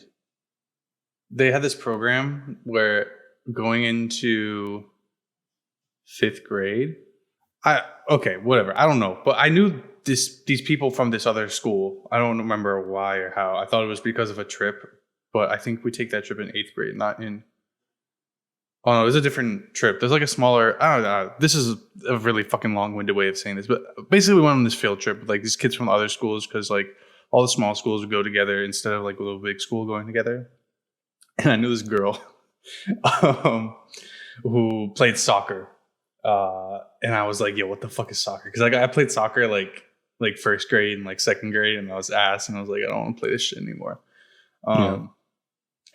they had this program where going into 5th grade, whatever. I don't know. But I knew these people from this other school. I don't remember why or how. I thought it was because of a trip, but I think we take that trip in 8th grade, not in. Oh no, it was a different trip. There's like a smaller. I don't know. This is a really fucking long-winded way of saying this, but basically we went on this field trip with like these kids from other schools because like all the small schools would go together instead of like a little big school going together. And I knew this girl who played soccer, and I was like, "Yo, what the fuck is soccer?" Because like I played soccer like 1st grade and like 2nd grade, and I was ass, and I was like, "I don't want to play this shit anymore."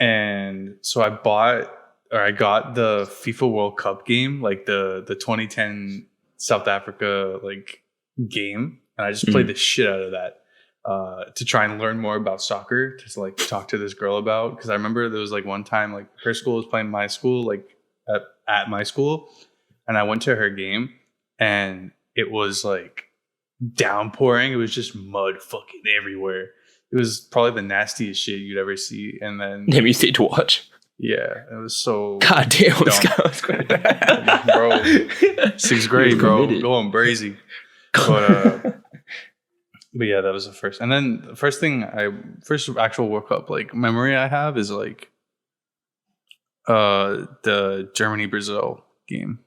And so I got the FIFA World Cup game, like the 2010 South Africa like game, and I just played the shit out of that to try and learn more about soccer, to like talk to this girl about. Because I remember there was like one time like her school was playing my school, like at my school, and I went to her game, and it was like downpouring. It was just mud fucking everywhere. It was probably the nastiest shit you'd ever see. And then Damn, you stayed to watch. Yeah, it was so. God damn, bro. 6th grade, bro, going brazy. But yeah, that was the first. And then the first actual World Cup like memory I have is like the Germany-Brazil game.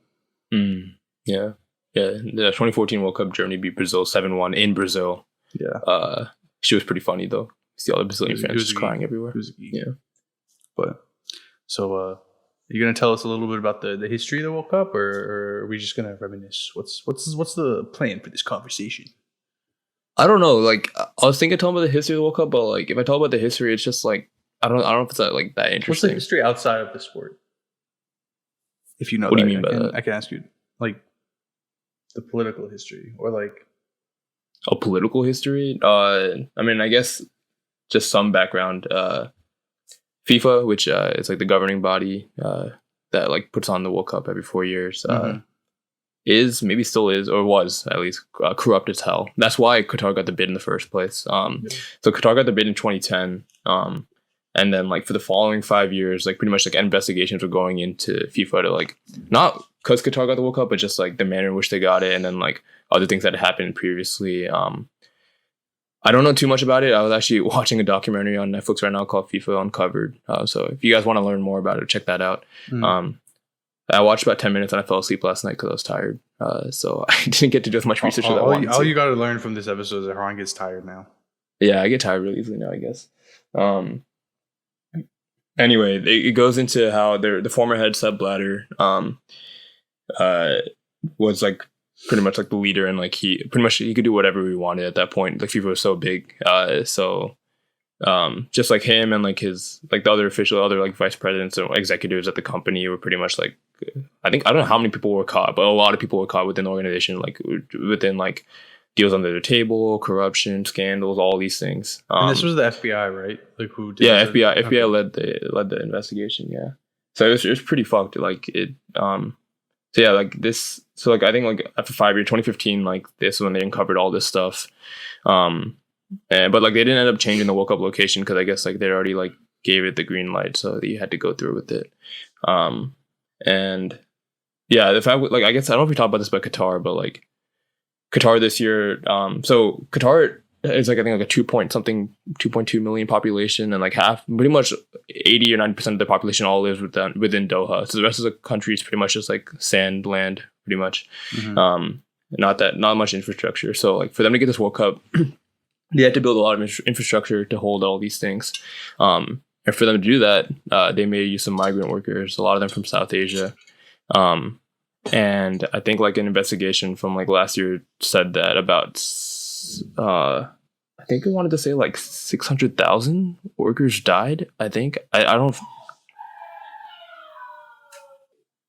Yeah. The 2014 World Cup, Germany beat Brazil 7-1 in Brazil. Yeah. She was pretty funny though. See all the Brazilian fans just crying everywhere. Yeah. But so are you gonna tell us a little bit about the history of the World Cup, or are we just gonna reminisce? What's the plan for this conversation? I don't know. Like I was thinking talking about the history of the World Cup, but like if I talk about the history, it's just like I don't know if it's like that interesting. What's the history outside of the sport? If you know, what do you mean by that? I can ask you like the political history or like a political history. I mean, I guess just some background. FIFA, which is like the governing body that like puts on the World Cup every 4 years, is maybe still is or was at least corrupt as hell. That's why Qatar got the bid in the first place. So Qatar got the bid in 2010, and then like for the following 5 years, like pretty much like investigations were going into FIFA to like not because Qatar got the World Cup, but just like the manner in which they got it, and then like other things that had happened previously. I don't know too much about it. I was actually watching a documentary on Netflix right now called FIFA Uncovered. So if you guys want to learn more about it, check that out. I watched about 10 minutes and I fell asleep last night because I was tired. So I didn't get to do as much research as I wanted to. All you got to learn from this episode is that Haran gets tired now. Yeah, I get tired really easily now, I guess. Anyway, it goes into how the former head Sepp Blatter was like pretty much like the leader, and like he could do whatever he wanted at that point. Like FIFA was so big, so just like him and like his like the other like vice presidents and executives at the company were pretty much like I don't know how many people were caught, but a lot of people were caught within the organization, like within like deals under the table, corruption, scandals, all these things. And this was the FBI, right? Like who did FBI led the investigation. Yeah, so it was pretty fucked. Like it. So yeah, like this. So like I think like after 5 years, 2015, like this is when they uncovered all this stuff. But like they didn't end up changing the World Cup location because I guess like they already like gave it the green light, so you had to go through with it. And yeah, the fact like I guess I don't know if we talked about this about Qatar, but like Qatar this year, so Qatar is like I think like a 2.2 million population, and like half, pretty much 80 or 90% of the population all lives within Doha. So the rest of the country is pretty much just like sand land, pretty much. Not much infrastructure. So like for them to get this World Cup, they had to build a lot of infrastructure to hold all these things. And for them to do that, they may use some migrant workers, a lot of them from South Asia. And I think like an investigation from like last year said that about I think I wanted to say like 600,000 workers died. I think I don't.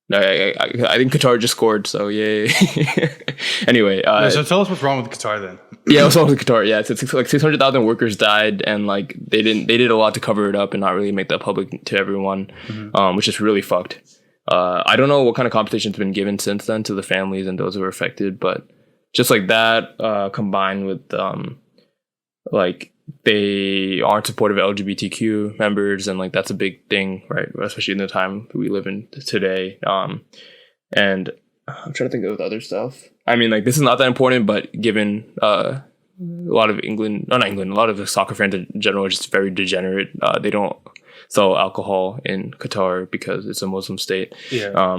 No, I think Qatar just scored, so yay. Anyway, so tell us what's wrong with Qatar then. Yeah, what's wrong with Qatar? Yeah, it's like 600,000 workers died, and like they did a lot to cover it up and not really make that public to everyone, which is really fucked. I don't know what kind of compensation's been given since then to the families and those who were affected, but just like that, combined with like they aren't supportive of LGBTQ members, and like that's a big thing, right? Especially in the time we live in today. And I'm trying to think of other stuff. I mean, like this is not that important, but given a lot of a lot of the soccer fans in general are just very degenerate. They don't sell alcohol in Qatar because it's a Muslim state. Yeah.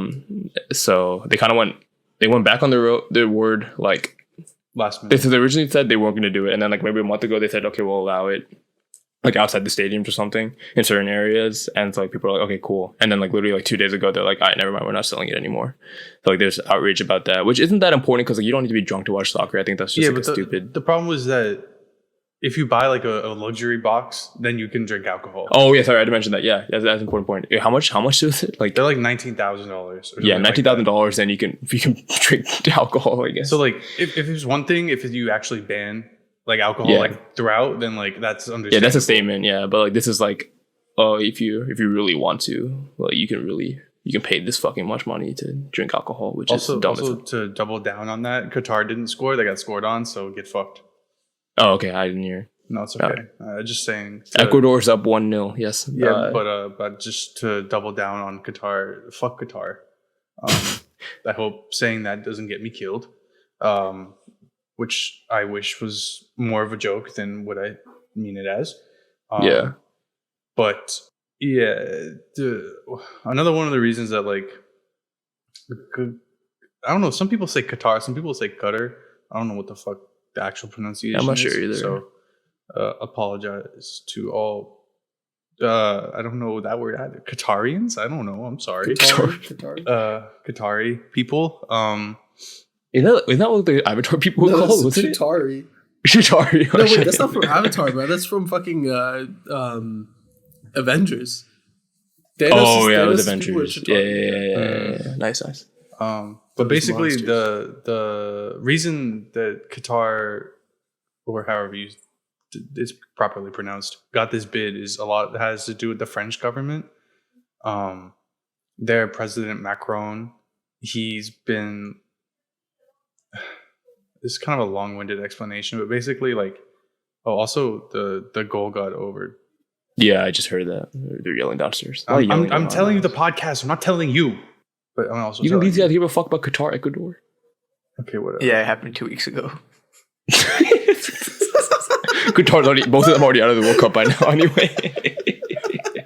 So they kind of went back on their word, like last minute. They originally said they weren't going to do it, and then like maybe a month ago they said, okay, we'll allow it like outside the stadiums or something in certain areas, and so like people are like, okay, cool, and then like literally like 2 days ago they're like, all right, never mind, we're not selling it anymore. So like there's outrage about that, which isn't that important because like you don't need to be drunk to watch soccer. I think that's just like, stupid. The problem was that if you buy like a luxury box, then you can drink alcohol. Oh yeah, sorry, I had to mention that. Yeah, that's an important point. How much is it? Like they're like $19,000. Yeah, $19,000, then you can drink alcohol, I guess. So like if it's one thing, if you actually ban like alcohol like throughout, then like that's understandable. Yeah, that's a statement. Yeah, but like this is like, oh, if you really want to, like you can pay this fucking much money to drink alcohol, which is dumb. Also to double down on that, Qatar didn't score; they got scored on, so get fucked. Oh, okay. I didn't hear. No, it's okay. Just saying. Ecuador's up 1-0. Yes. Yeah, but just to double down on Qatar, fuck Qatar. I hope saying that doesn't get me killed. Which I wish was more of a joke than what I mean it as. Yeah. But yeah, another one of the reasons that like, I don't know. Some people say Qatar. Some people say Qatar. I don't know what the fuck the actual pronunciation I'm not is, sure either. So apologize to all I don't know that word either. Qatarians? I don't know. I'm sorry. Qatari people. Isn't that what the Avatar people were called? Was it Qatari? Qatari. No, wait, that's not from Avatar, bro. That's from fucking Avengers. The Avengers. Yeah. Nice. But basically, the reason that Qatar, or however it's properly pronounced, got this bid is a lot has to do with the French government. Their President Macron, he's been. It's kind of a long-winded explanation, but basically, like, also the goal got over. Yeah, I just heard that they're yelling downstairs. I'm telling you the podcast. I'm not telling you. But I'm also you leave give a fuck about Qatar, Ecuador. Okay, whatever. Yeah, it happened 2 weeks ago. Qatar's already, both of them already out of the World Cup by now.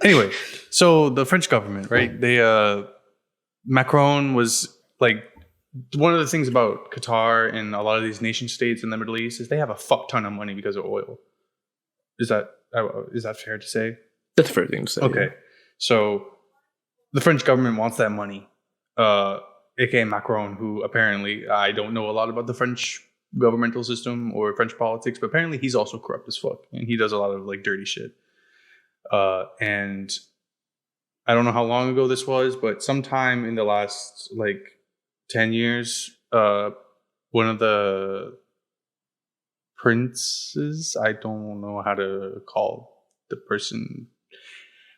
Anyway, so the French government, right? They Macron was like, one of the things about Qatar and a lot of these nation states in the Middle East is they have a fuck ton of money because of oil. Is that fair to say? That's a fair thing to say. Okay, so the French government wants that money. aka Macron, who apparently, I don't know a lot about the French governmental system or French politics, but apparently he's also corrupt as fuck, and he does a lot of like dirty shit. And I don't know how long ago this was, but sometime in the last like 10 years, one of the princes, I don't know how to call the person,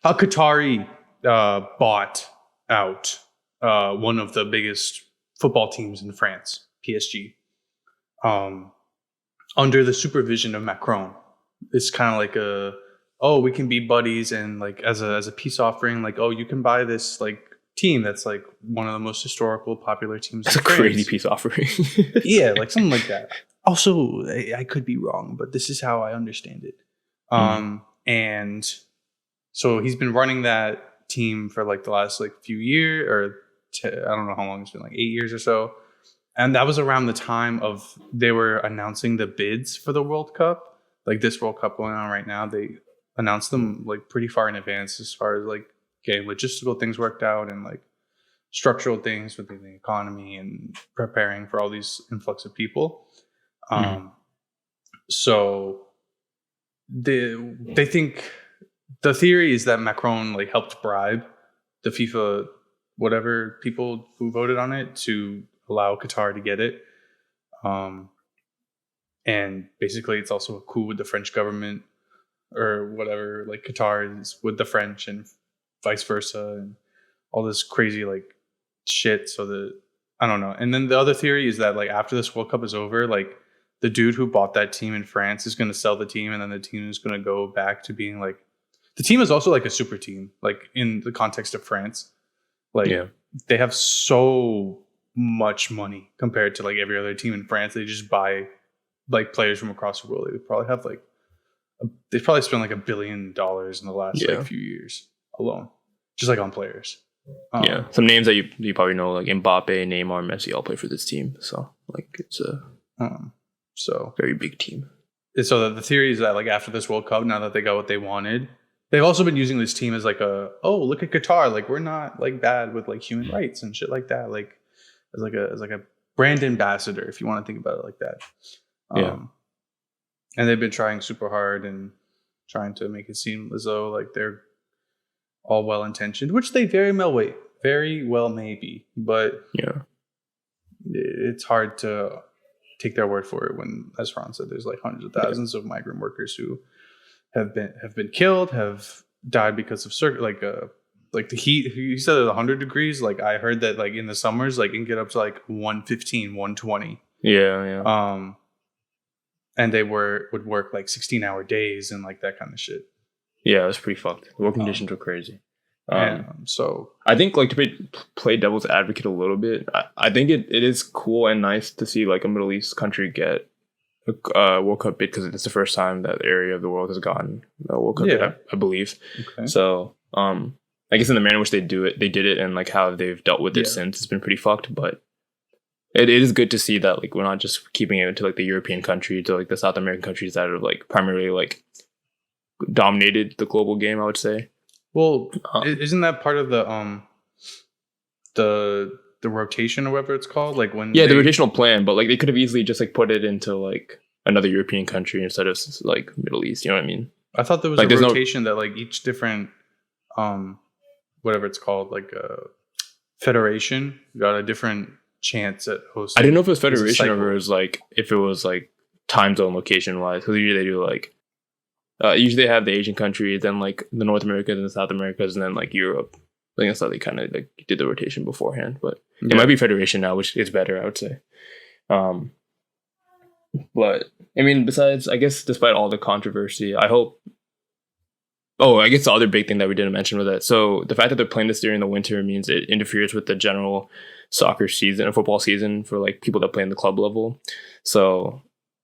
a Qatari, bought out one of the biggest football teams in France, PSG, under the supervision of Macron. It's kind of like we can be buddies, and like as a peace offering, like, oh, you can buy this like team that's like one of the most historical, popular teams. That's in a crazy France. peace offering. Yeah, like something like that. Also, I could be wrong, but this is how I understand it. And so he's been running that team for like the last like few years, or I don't know how long it's been, like 8 years or so. And that was around the time of they were announcing the bids for the World Cup. Like this World Cup going on right now, they announced them like pretty far in advance as far as like getting logistical things worked out and like structural things within the economy and preparing for all these influx of people. So they think the theory is that Macron like helped bribe the FIFA whatever people who voted on it to allow Qatar to get it. And basically it's also a coup with the French government or whatever, like Qatar is with the French and vice versa and all this crazy like shit. So I don't know. And then the other theory is that like after this World Cup is over, like the dude who bought that team in France is going to sell the team, and then the team is going to go back to being like, the team is also like a super team, like in the context of France. Like they have so much money compared to like every other team in France. They just buy like players from across the world. They probably have like, they probably spent like $1 billion in the last like few years alone, just like on players. Some names that you probably know, like Mbappe, Neymar, Messi, all play for this team. So like it's a very big team. So the theory is that like after this World Cup, now that they got what they wanted, they've also been using this team as like look at Qatar, like we're not like bad with like human rights and shit like that, like as like a brand ambassador, if you want to think about it like that. And they've been trying super hard and trying to make it seem as though like they're all well intentioned, which they very well may be, but it's hard to take their word for it when, as Ron said, there's like hundreds of thousands of migrant workers who have been killed, have died because of like the heat. He said it was 100 degrees. Like I heard that like in the summers, like it can get up to like 115, 120. And they would work like 16-hour days and like that kind of shit. Yeah, it was pretty fucked. The work conditions were crazy. So I think like to play devil's advocate a little bit, I think it is cool and nice to see like a Middle East country get a World Cup bid, because it's the first time that area of the world has gotten a World Cup bid, I believe. Okay. So I guess in the manner in which they did it and like how they've dealt with it since, it's been pretty fucked. But it is good to see that like we're not just keeping it to like the European country, to like the South American countries that have like primarily like dominated the global game, I would say. Well, isn't that part of the rotation or whatever it's called? Like when the rotational plan, but like they could have easily just like put it into like another European country instead of like Middle East. You know what I mean? I thought there was like a rotation that like each different whatever it's called, like a federation got a different chance at hosting. I didn't know if it was federation or if it was like time zone location wise, because usually they do like usually they have the Asian countries, then like the North Americas and the South Americas, and then like Europe. I think that's how they kind of like did the rotation beforehand, but it might be federation now, which is better, I would say. But I mean, besides, I guess despite all the controversy, I hope. Oh, I guess the other big thing that we didn't mention was that, so the fact that they're playing this during the winter means it interferes with the general soccer season or football season for like people that play in the club level. So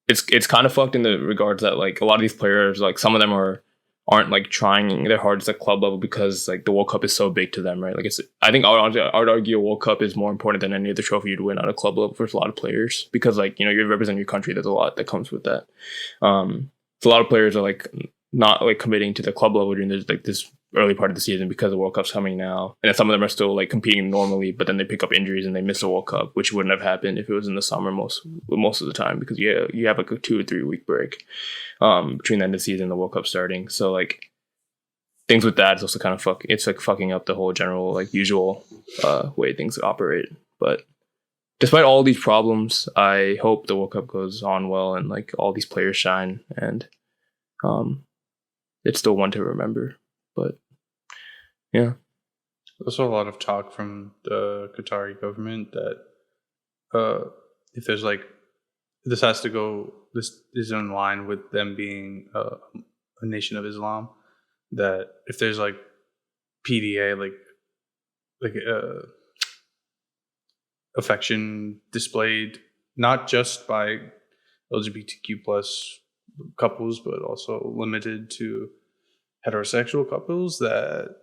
it's kind of fucked in the regards that like a lot of these players, like some of them aren't like trying their hardest at club level because like the World Cup is so big to them, right? Like I think I would argue a World Cup is more important than any other trophy you'd win at a club level for a lot of players, because like, you know, you represent your country. There's a lot that comes with that. So a lot of players are like not like committing to the club level during this early part of the season because the World Cup's coming now, and then some of them are still like competing normally, but then they pick up injuries and they miss the World Cup, which wouldn't have happened if it was in the summer most of the time, because you have like a 2 or 3 week break between the end of the season and the World Cup starting. So like things with that is also kind of fucking up the whole general like usual way things operate. But despite all these problems, I hope the World Cup goes on well and like all these players shine, and it's still one to remember. But yeah, there's also a lot of talk from the Qatari government that if there's like this is in line with them being a nation of Islam, that if there's like PDA, like like affection displayed not just by LGBTQ plus couples, but also limited to heterosexual couples, that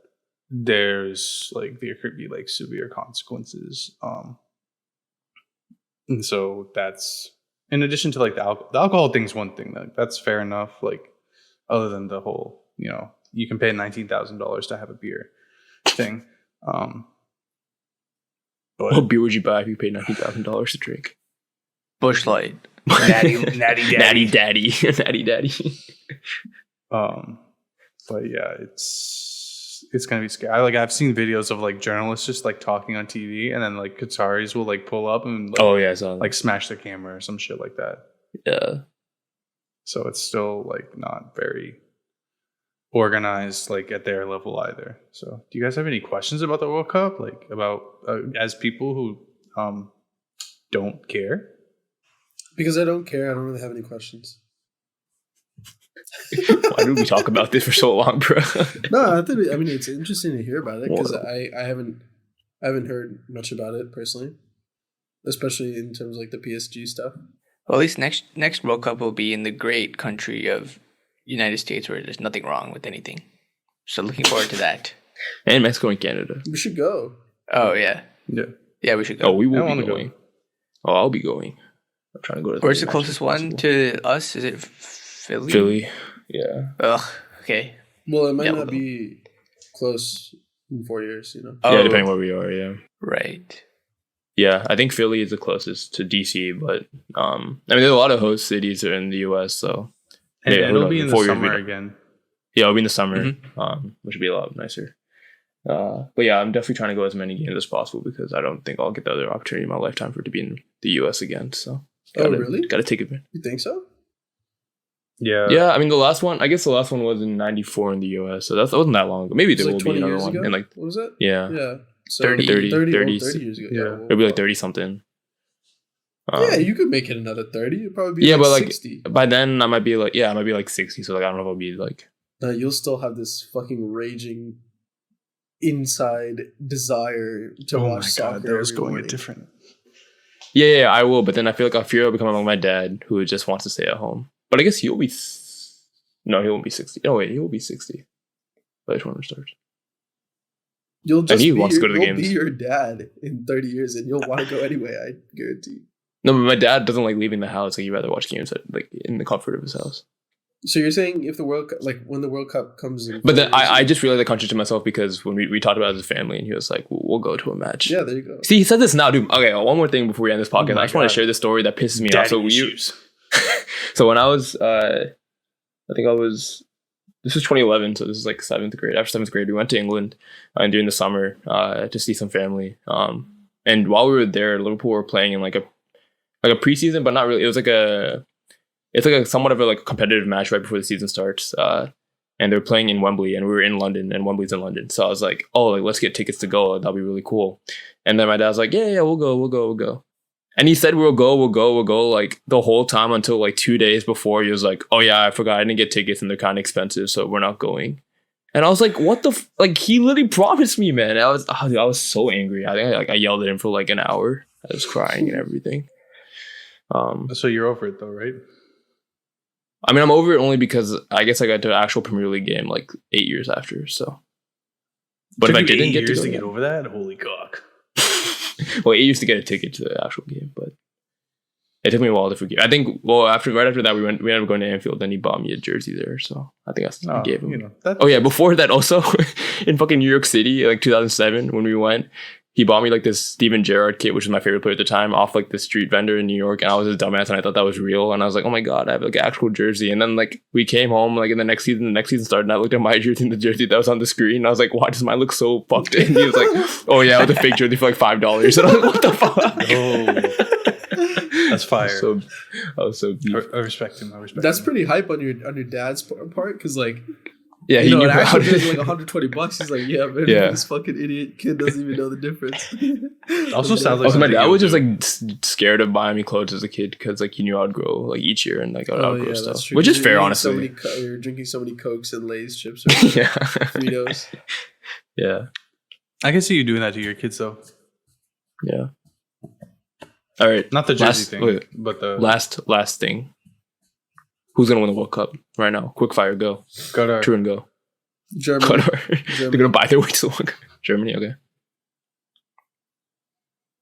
there could be like severe consequences. And so that's, in addition to like the alcohol thing's one thing, that's fair enough. Like, other than the whole, you can pay $19,000 to have a beer thing. But What beer would you buy if you paid $19,000 to drink? Bush Light. natty Natty Daddy. Natty Daddy. But yeah, it's gonna be scary. I've seen videos of like journalists just like talking on TV, and then like Qataris will like pull up and like, Oh yeah, I saw that. like smash their camera or some shit like that. Yeah. So it's still like not very organized like at their level either. So do you guys have any questions about the World Cup, like about as people who don't care? Because I don't care, I don't really have any questions. Why did we talk about this for so long, bro? No, I mean it's interesting to hear about it because I haven't heard much about it personally, especially in terms of like the PSG stuff. Well, at least next World Cup will be in the great country of United States, where there's nothing wrong with anything. So looking forward to that. And Mexico and Canada. We should go. Oh yeah, Yeah. we should go. Oh, we I will wanna be go. going. Oh, I'll be going. I'm trying to go to. Where's the match closest if one possible. to us? Is it Philly? Philly. Yeah. Ugh. Okay. Well, it might Yeah, not we'll go. be close in 4 years, Oh, Yeah, depending where we are. Yeah. right. Yeah, I think Philly is the closest to DC, but I mean, there's a lot of host cities in the U.S. So And yeah, it'll be in the 4 years summer we- again. Yeah, it'll be in the summer, Mm-hmm. which would be a lot nicer. But yeah, I'm definitely trying to go as many games as possible because I don't think I'll get the other opportunity in my lifetime for it to be in the U.S. again. So, really? Got to take advantage. You think so? Yeah. Yeah, I mean, the last one was in '94 in the U.S., so that wasn't that long ago. Maybe there It's will like be 20 another years one. ago? And like, What was that? yeah, Yeah. So 30 30 30 years ago. Yeah. well, it'll be like 30 something. yeah, you could make it another 30. It'd probably be Yeah, like but like 60. by then I might be like 60. So like I don't know if I'll be like. You'll still have this fucking raging inside desire to Oh my watch soccer. god, that was every going morning. a different. Yeah, I will. But then I feel like I fear I'll become like my dad, who just wants to stay at home. But I guess he'll be. No, he won't be 60. No, wait, he will be 60 by the tournament starts. You'll just he be wants to go to the you'll games. be your dad in 30 years, and you'll want to go anyway. I guarantee. No, but my dad doesn't like leaving the house. Like he'd rather watch games like in the comfort of his house. So you're saying if the World Cup, like when the World Cup comes in, But then 4 years, I just realized I contradicted myself because when we talked about it as a family, and he was like, "We'll go to a match." yeah, there you go. See, he said this now, dude. Okay, one more thing before we end this podcast. my I just want God. to share this story that pisses me off. Daddy So issues. so when I was, this was 2011, so this is like 7th grade. After 7th grade, we went to England during the summer to see some family. And while we were there, Liverpool were playing in like a preseason, but not really. It was like it's like a somewhat of a like competitive match right before the season starts. And they're playing in Wembley, and we were in London, and Wembley's in London. So I was like, oh, like let's get tickets to go. That'll be really cool. And then my dad was like, yeah, we'll go. And he said we'll go like the whole time until like 2 days before. He was like, oh yeah, I forgot I didn't get tickets and they're kind of expensive, so we're not going. And I was like, what the like he literally promised me, man. I was so angry. I think I yelled at him for like an hour. I was crying and everything. So you're over it though, right? I mean, I'm over it only because I guess I got to an actual Premier League game like 8 years after. So, but if I didn't get to, years go, to get over that, holy cock! well, 8 years to get a ticket to the actual game, but it took me a while to forgive. I think right after that we ended up going to Anfield, and he bought me a jersey there, so I think I gave him. Oh yeah, before that also in fucking New York City, like 2007 when we went, he bought me like this Steven Gerrard kit, which was my favorite player at the time, off like the street vendor in New York, and I was a dumbass and I thought that was real, and I was like, oh my god, I have like an actual jersey. And then like we came home like in the next season started, and I looked at my jersey and the jersey that was on the screen, and I was like, why does mine look so fucked? And he was like, oh yeah, it was a fake jersey for like $5. And I was like, what the fuck? Oh, that's fire. I was so deep. I respect him. That's pretty hype on your dad's part because like Yeah, you he know knew an actual about jersey it. like $120. He's like, yeah, man, Yeah. this fucking idiot kid doesn't even know the difference. Also sounds like Also, my something dad you'll was just do. like scared of buying me clothes as a kid because like he knew I'd grow like each year and like I'd outgrow that's stuff, true. which is You're fair, eating so honestly. many you're drinking so many Cokes and Lay's chips or Yeah, Fritos. yeah. I can see you doing that to your kids though. Yeah. All right. Not the jersey Last- thing, wait. but the Last thing. Who's gonna win the World Cup right now? Quick fire, go. Qatar. True and go. Germany. Qatar. They're gonna buy their way to the World Cup. Germany, okay.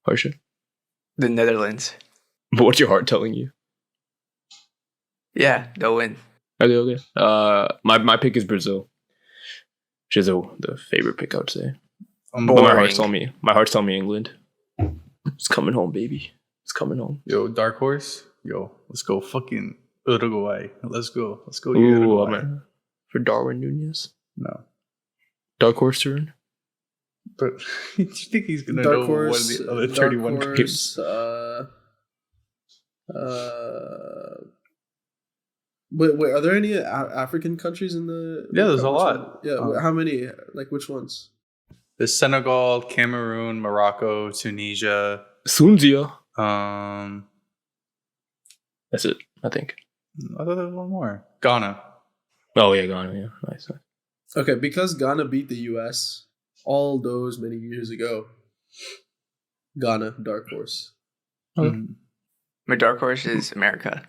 Harsha. The Netherlands. But what's your heart telling you? Yeah, they'll win. Okay. My pick is Brazil. Which is the favorite pick, I would say. But my Boring. heart's telling me England. It's coming home, baby. It's coming home. Yo, dark horse. Yo, let's go fucking Uruguay. Let's go. Let's go. Ooh, Uruguay. man. For Darwin Nunez. No. Dark horse turn. But do you think he's gonna Dark know horse. one of the other Dark 31 games? horse. Wait, are there any African countries in the? Yeah, there's a Which lot. one? Yeah, how many? Like which ones? There's Senegal, Cameroon, Morocco, Tunisia. Sunzia. That's it, I think. I thought there was one more. Ghana. Oh, yeah, Ghana. Yeah, nice. Okay, because Ghana beat the U.S. all those many years ago. Ghana, dark horse. Okay. My dark horse is America.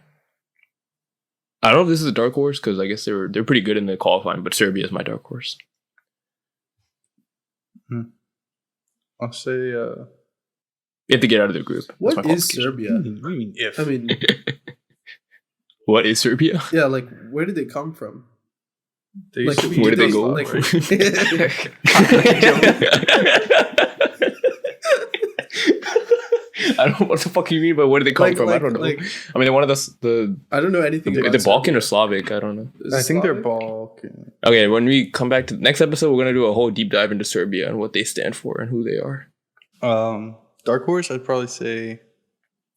I don't know if this is a dark horse because I guess they're pretty good in the qualifying, but Serbia is my dark horse. I'll say. You have to get out of the group. That's my What is qualification. Serbia? What do you mean if? I mean, What is Serbia? yeah, like where did they come from? They used Like, to be Where did they go? Like- I don't know what the fuck you mean, but where did they come from? I don't know. Like, I mean, they're one of the I don't know anything. the about Balkan or Serbia. Slavic. I don't know. Is I it think they're Slavic? Balkan. Okay, when we come back to the next episode, we're gonna do a whole deep dive into Serbia and what they stand for and who they are. Dark horse, I'd probably say.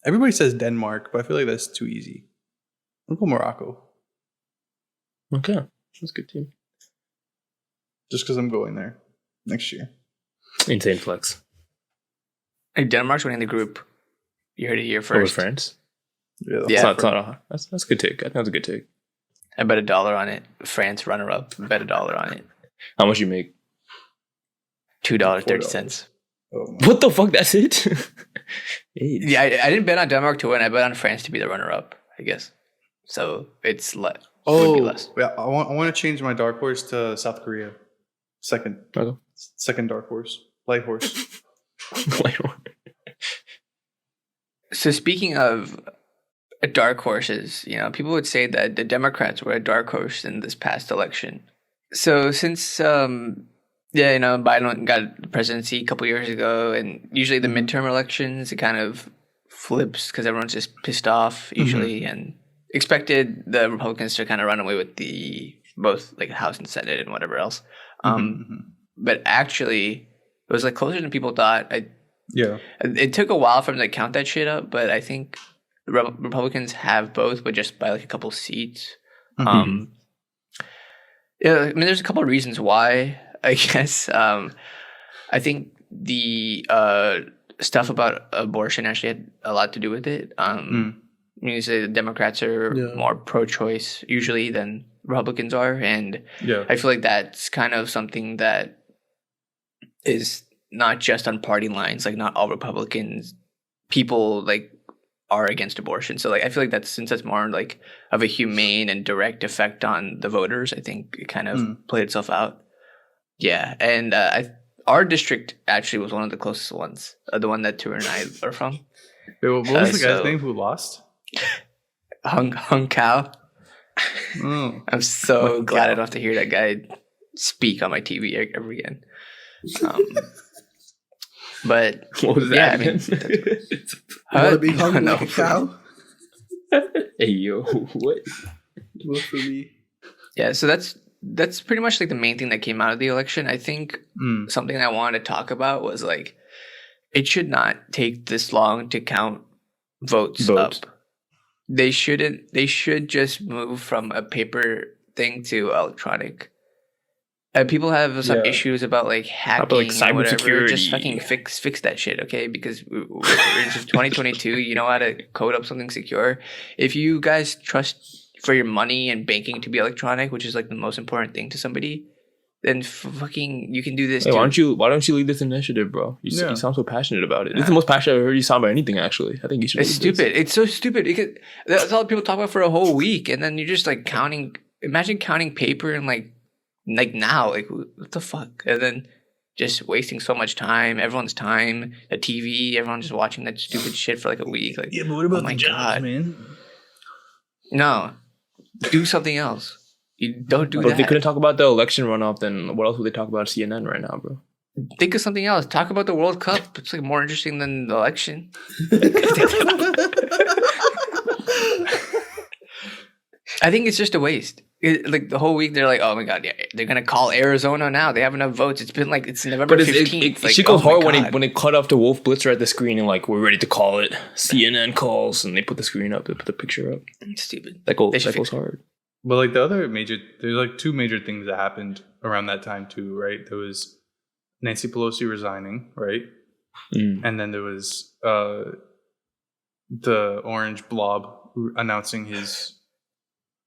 Everybody says Denmark, but I feel like that's too easy. I'll go Morocco, Okay, that's a good team. just because I'm going there next year. Insane flex. Hey, Denmark's winning the group. You heard it here Over first. France. Yeah, Yeah. That's a good take. I think that's a good take. I bet $1 on it. France runner up. Bet $1 on it. How much you make? $2.30. Oh my. What the fuck? That's it? Hey. Yeah, I didn't bet on Denmark to win. I bet on France to be the runner up, I guess. So it's would be less. yeah. I want to change my dark horse to South Korea. Second dark horse, light horse. So speaking of dark horses, people would say that the Democrats were a dark horse in this past election. So since Biden got the presidency a couple years ago, and usually the midterm elections, it kind of flips because everyone's just pissed off usually, and expected the Republicans to kind of run away with both like House and Senate and whatever else. But actually, it was like closer than people thought. Yeah. It took a while for them to count that shit up, but I think the Republicans have both, but just by like a couple seats. Yeah, I mean, there's a couple of reasons why. I guess I think the stuff about abortion actually had a lot to do with it. You say the Democrats are more pro-choice usually than Republicans are, and I feel like that's kind of something that is not just on party lines. Like not all Republicans people like are against abortion. So like I feel like since that's more like of a humane and direct effect on the voters, I think it kind of played itself out. Yeah, and our district actually was one of the closest ones, the one that Tour and I are from. Wait, what was the guy's name who lost? Hung Kao. Oh. I'm so glad I don't have to hear that guy speak on my TV ever again. But What was that? yeah, I mean, Want to be hung No. like a cow? Hey yo, what? Vote for me. yeah, so that's pretty much like the main thing that came out of the election. I think something I wanted to talk about was like it should not take this long to count votes up. They should just move from a paper thing to electronic. People have some issues about like hacking like or whatever. cybersecurity. Just fucking fix that shit, okay? Because we're just 2022. You know how to code up something secure. If you guys trust for your money and banking to be electronic, which is like the most important thing to somebody, then fucking you can do this Hey, too. why don't you lead this initiative, bro? You Yeah. sound so passionate about it. This is the most passionate I've heard you sound about anything. Actually, I think you should. It's lead this. stupid. It's so stupid because that's all people talk about for a whole week, and then you're just like counting. Imagine counting paper and like now, like what the fuck, and then just wasting so much time, everyone's time, the TV, everyone just watching that stupid shit for like a week. Like, but what about the jobs, man? no, do something else. You don't do But if they that. couldn't talk about the election runoff, then what else would they talk about CNN right now, bro? Think of something else. Talk about the World Cup. It's like more interesting than the election. I think it's just a waste. Like the whole week, they're like, "Oh my god, yeah, they're gonna call Arizona now. They have enough votes." It's been like it's November But 15th. Like, she goes oh my hard when God. they cut off the Wolf Blitzer at the screen and like we're ready to call it. CNN calls and they put the screen up, they put the picture up. It's stupid. That goes They should goes fix it. hard. But like the other there's like two major things that happened around that time too, right? There was Nancy Pelosi resigning, right? And then there was the Orange Blob announcing his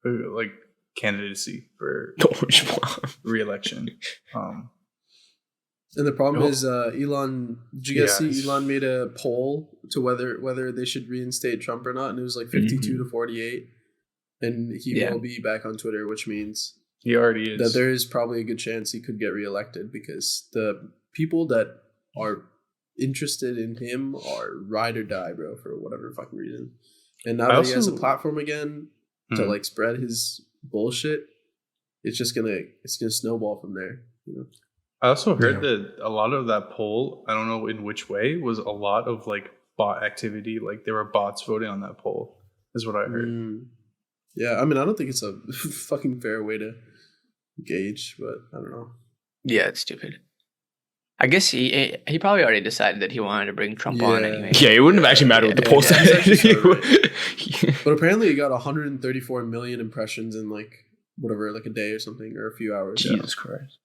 like candidacy for Orange Blob. re-election. And the problem is, Elon. Did you guys Yeah. see Elon made a poll to whether they should reinstate Trump or not, and it was like 52 to 48, and he Yeah. will be back on Twitter, which means He already that is. there is probably a good chance he could get reelected because the people that are interested in him are ride or die, bro, for whatever fucking reason. And now that he has a platform again to like spread his bullshit, it's gonna snowball from there. You know? I also heard that a lot of that poll, I don't know in which way, was a lot of like bot activity. Like there were bots voting on that poll, is what I heard. Yeah, I mean, I don't think it's a fucking fair way to gauge, but I don't know. Yeah, it's stupid. I guess he probably already decided that he wanted to bring Trump on Yeah. anyway. Yeah, it wouldn't have actually mattered what the poll Yeah, it's said. actually But apparently, it got 134 million impressions in like whatever, like a day or something, or a few hours. Jesus Christ.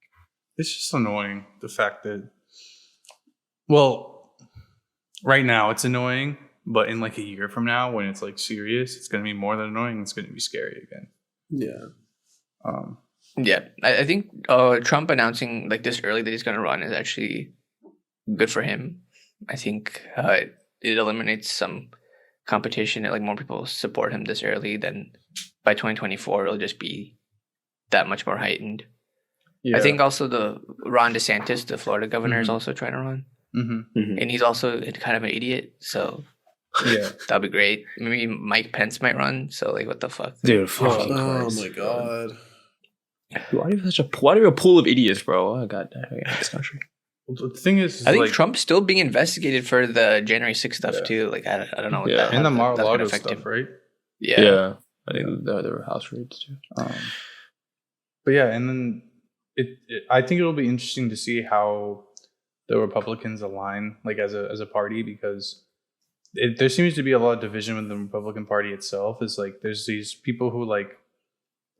It's just annoying the fact that, well, right now it's annoying, but in like a year from now, when it's like serious, it's going to be more than annoying. It's going to be scary again. Yeah. Yeah, I think Trump announcing like this early that he's going to run is actually good for him. I think it eliminates some competition and like more people support him this early. Then by 2024, it'll just be that much more heightened. Yeah. I think also the Ron DeSantis, the Florida governor, is Mhm. also trying to run, Mm-hmm. and he's also kind of an idiot. So Yeah. that'll be great. Maybe Mike Pence might run. So like, what the fuck? Dude, Oh my god. Why do you have a pool of idiots, bro? Oh god damn, this country. Well, the thing is I think like, Trump's still being investigated for the January 6th stuff too. Like I don't know what Yeah. that and the that's gonna Mar-a-Lago affect stuff, him. right? Yeah. I think there were house raids too. But yeah, and then I think it'll be interesting to see how the Republicans align, like as a party, because there seems to be a lot of division within the Republican Party itself. Is like there's these people who like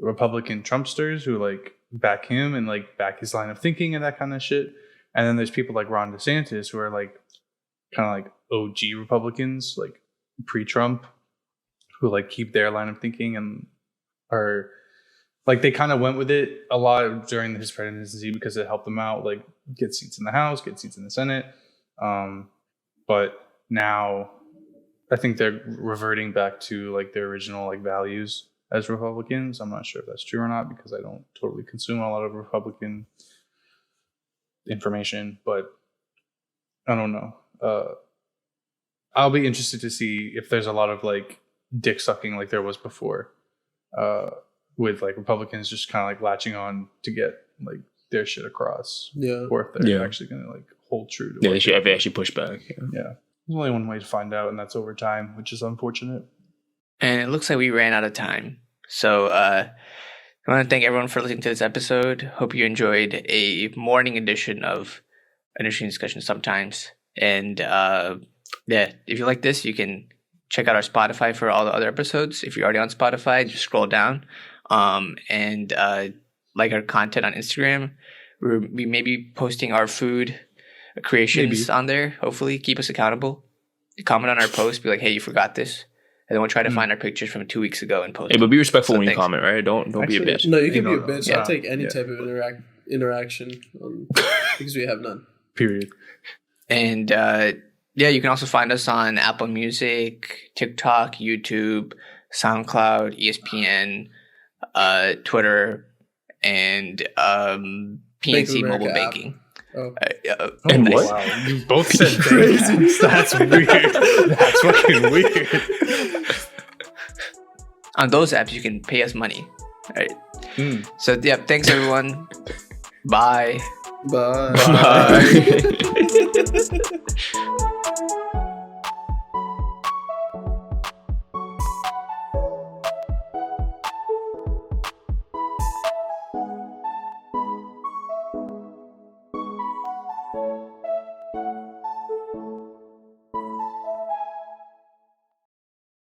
Republican Trumpsters who like back him and like back his line of thinking and that kind of shit, and then there's people like Ron DeSantis who are like kind of like OG Republicans, like pre-Trump, who like keep their line of thinking and are like they kind of went with it a lot during his presidency because it helped them out, like get seats in the House, get seats in the Senate. But now I think they're reverting back to like their original like values as Republicans. I'm not sure if that's true or not because I don't totally consume a lot of Republican information, but I don't know. I'll be interested to see if there's a lot of like dick sucking like there was before, with like Republicans just kind of like latching on to get like their shit across, Yeah. or if they're Yeah. actually going to like hold true to Yeah, what they actually push back. Yeah. yeah. There's only one way to find out, and that's over time, which is unfortunate. And it looks like we ran out of time. So I want to thank everyone for listening to this episode. Hope you enjoyed a morning edition of Interesting Discussion Sometimes. And yeah, if you like this, you can check out our Spotify for all the other episodes. If you're already on Spotify, just scroll down. And like our content on Instagram. We may be posting our food creations on there. Hopefully, keep us accountable. Comment on our post. Be like, hey, you forgot this. And then we'll try to find our pictures from 2 weeks ago and post Hey, but be respectful So when you thanks. comment, right? Don't be a Actually, bitch. No, you can No, be a no, bitch. yeah. I'll take any Yeah. type of interaction because we have none. Period. And you can also find us on Apple Music, TikTok, YouTube, SoundCloud, ESPN, Twitter, and PNC America Mobile app. Banking. Oh. And nice. what? Wow, you both said crazy. That's weird. That's fucking weird. On those apps, you can pay us money. All right. So, thanks everyone. Bye. Bye. Bye.